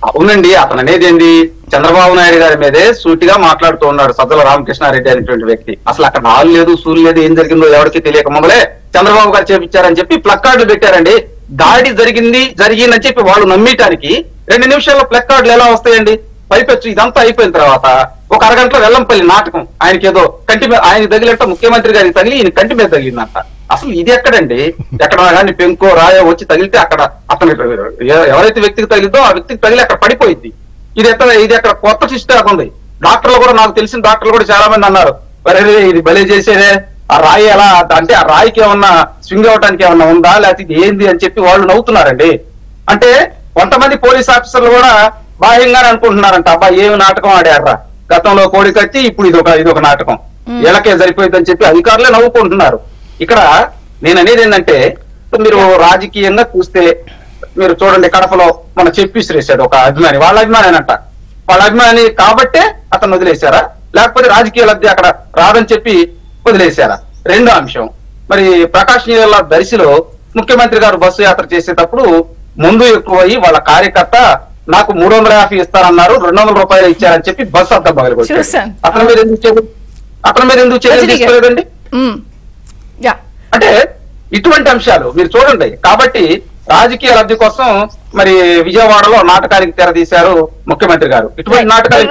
అవునండి, అతను అనేది ఏంది, చంద్రబాబు నాయుడు గారి మీదే సూటిగా మాట్లాడుతూ ఉన్నాడు సజ్జల రామకృష్ణారెడ్డి అనేటువంటి వ్యక్తి. అసలు అక్కడ నాలు లేదు, సూలు లేదు, ఏం జరిగిందో ఎవరికి తెలియక ముందలే చంద్రబాబు గారు చేపించారని చెప్పి ప్లక్కార్డులు పెట్టారండి. దాడి జరిగిందని చెప్పి వాళ్ళు నమ్మటానికి 2 నిమిషాల్లో ప్లక్కార్డులు ఎలా వస్తాయండి? పైపెచ్చు ఇదంతా అయిపోయిన తర్వాత ఒక అరగంటలో వెల్లంపల్లి నాటకం, ఆయనకి ఏదో కంటి మీద ఆయనకి తగిలినట్ట ముఖ్యమంత్రి గారికి తగిలి ఈయన కంటి మీద తగిలిందంట. అసలు ఇది ఎక్కడండి? ఎక్కడ కానీ పెంకో రాయో వచ్చి తగిలితే అక్కడ అతను ఎవరైతే వ్యక్తికి తగిలిద్దో ఆ వ్యక్తికి తగిలి అక్కడ పడిపోయింది. ఇది అక్కడ కొత్త సిస్టమ్ ఉంది. డాక్టర్లు కూడా, నాకు తెలిసిన డాక్టర్లు కూడా చాలా మంది అన్నారు, ఇది భలే చేసేదే, ఆ రాయి ఎలా అంటే ఆ రాయికి ఏమన్నా స్వింగ్ అవడానికి ఏమన్నా ఉందా, లేకపోతే ఇది ఏంది అని చెప్పి వాళ్ళు నవ్వుతున్నారండి. అంటే కొంతమంది పోలీస్ ఆఫీసర్లు కూడా బాహ్యంగానే అనుకుంటున్నారంట, అబ్బా ఏమి నాటకం ఆడారా, గతంలో కోడి కత్తి, ఇప్పుడు ఇదొక నాటకం, ఎలాకే సరిపోయిందని చెప్పి అధికారులే నవ్వుకుంటున్నారు. ఇక్కడ నేను అనేది ఏంటంటే, మీరు రాజకీయంగా చూస్తే మీరు చూడండి, కడపలో మన చెప్పిసిరేసాడు ఒక అభిమాని, వాళ్ళ అభిమాని కాబట్టే అతను వదిలేశారా, లేకపోతే రాజకీయ లబ్ధి అక్కడ రాదని చెప్పి వదిలేశారా? రెండో అంశం, మరి ప్రకాశం జిల్లా దర్శిలో ముఖ్యమంత్రి గారు బస్సు యాత్ర చేసేటప్పుడు ముందు ఎక్కువయ్యి వాళ్ళ కార్యకర్త నాకు 350 ఇస్తారన్నారు, 200 రూపాయలు ఇచ్చారని చెప్పి బస్సు అద్దం పగలగొట్టారు. అతని మీద ఎందుకు చర్యలు తీసుకోలేదండి? అంటే ఇటువంటి అంశాలు మీరు చూడండి. కాబట్టి రాజకీయ లబ్ధి కోసం మరి విజయవాడలో నాటకానికి తెరదీశారు ముఖ్యమంత్రి గారు. ఇటువంటి నాటకాలు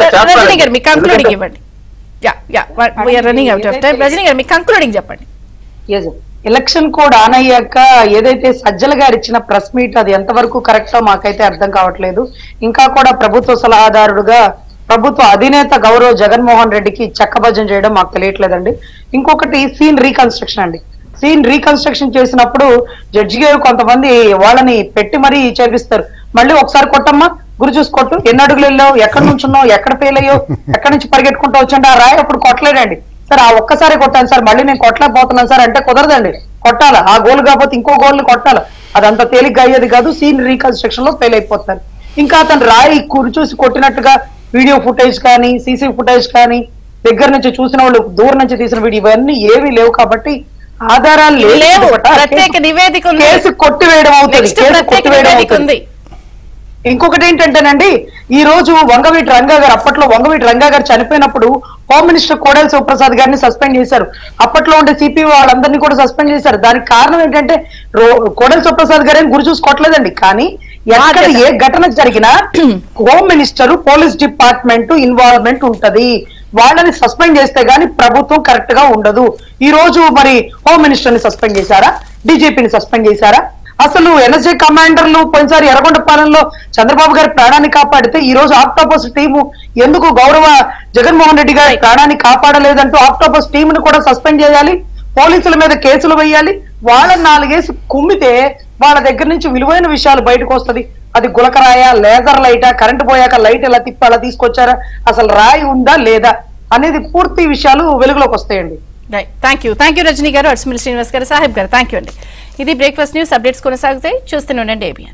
చెప్పండి. ఎలక్షన్ కోడ్ ఆన్ అయ్యాక ఏదైతే సజ్జల గారు ఇచ్చిన ప్రెస్ మీట్ అది ఎంతవరకు కరెక్టో మాకైతే అర్థం కావట్లేదు. ఇంకా కూడా ప్రభుత్వ సలహాదారుడుగా ప్రభుత్వ అధినేత గౌరవ జగన్మోహన్ రెడ్డికి చక్కభజం చేయడం మాకు తెలియట్లేదండి. ఇంకొకటి సీన్ రీకన్స్ట్రక్షన్ అండి. సీన్ రీకన్స్ట్రక్షన్ చేసినప్పుడు జడ్జి గారు కొంతమంది వాళ్ళని పెట్టి మరీ చేపిస్తారు. మళ్ళీ ఒకసారి కొట్టమ్మా, గురి చూసి కొట్టు, ఎన్ని అడుగులు వెళ్ళావు, ఎక్కడి నుంచి ఉన్నావు, ఎక్కడ ఫెయిల్ అయ్యావు, ఎక్కడి నుంచి పరిగెట్టుకుంటూ వచ్చండి, ఆ రాయి అప్పుడు కొట్టలేడండి సార్, ఆ ఒక్కసారి కొట్టాను సార్, మళ్ళీ నేను కొట్టలేకపోతున్నాను సార్ అంటే కుదరదండి, కొట్టాలి. ఆ గోల్ కాకపోతే ఇంకో గోల్ ని కొట్టాలి. అదంతా తేలిగ్గా అయ్యేది కాదు. సీన్ రీకన్స్ట్రక్షన్ లో ఫెయిల్ అయిపోతారు. ఇంకా అతను రాయి గురి చూసి కొట్టినట్టుగా వీడియో ఫుటేజ్ కానీ, సీసీ ఫుటేజ్ కానీ, దగ్గర నుంచి చూసిన వాళ్ళు దూరం నుంచి తీసిన వీడియో ఇవన్నీ ఏమీ లేవు. కాబట్టి ఆధారాలు లేవు, కేసు కొట్టివేయడం అవుతుంది. ఇంకొకటి ఏంటంటేనండి, ఈ రోజు వంగవీటి రంగా గారు, అప్పట్లో వంగవీటి రంగా గారు చనిపోయినప్పుడు హోమ్ మినిస్టర్ కోడెల శివప్రసాద్ గారిని సస్పెండ్ చేశారు. అప్పట్లో ఉండే సిపి వాళ్ళందరినీ కూడా సస్పెండ్ చేశారు. దానికి కారణం ఏంటంటే కోడెల శివప్రసాద్ గారు గురి చూసి కొట్టలేదండి. కానీ ఎక్కడ ఏ ఘటన జరిగినా home minister, police department involvement ఉంటది. వాళ్ళని సస్పెండ్ చేస్తే గానీ ప్రభుత్వం కరెక్ట్ గా ఉండదు. ఈ రోజు మరి హోమ్ మినిస్టర్ ని సస్పెండ్ చేశారా, డీజీపీని సస్పెండ్ చేశారా? అసలు ఎన్ఎస్జే కమాండర్లు పోయినసారి ఎర్రగొండపాలెంలో చంద్రబాబు గారి ప్రాణాన్ని కాపాడితే ఈ రోజు ఆక్టోపస్ టీము ఎందుకు గౌరవ జగన్మోహన్ రెడ్డి గారి ప్రాణాన్ని కాపాడలేదంటూ ఆక్టోపస్ టీమును కూడా సస్పెండ్ చేయాలి, పోలీసుల మీద కేసులు వేయాలి. వాళ్ళని 4 ఏసి కుమ్మితే వాళ్ళ దగ్గర నుంచి విలువైన విషయాలు బయటకు వస్తది. అది గులకరాయ, లేజర్ లైటా, కరెంట్ పోయాక లైట్ ఎలా తిప్పి అలా తీసుకొచ్చారా, అసలు రాయి ఉందా లేదా అనేది పూర్తి విషయాలు వెలుగులోకి వస్తాయండి. థ్యాంక్ యూ రజనీ గారు, అడ్స్మిల్ శ్రీనివాస్ గారు, సాహెబ్ గారు, థ్యాంక్ యూ అండి. ఇది బ్రేక్ఫాస్ట్ న్యూస్. అప్డేట్స్ కొనసాగుతాయి, చూస్తూనే ఉండండి ABN.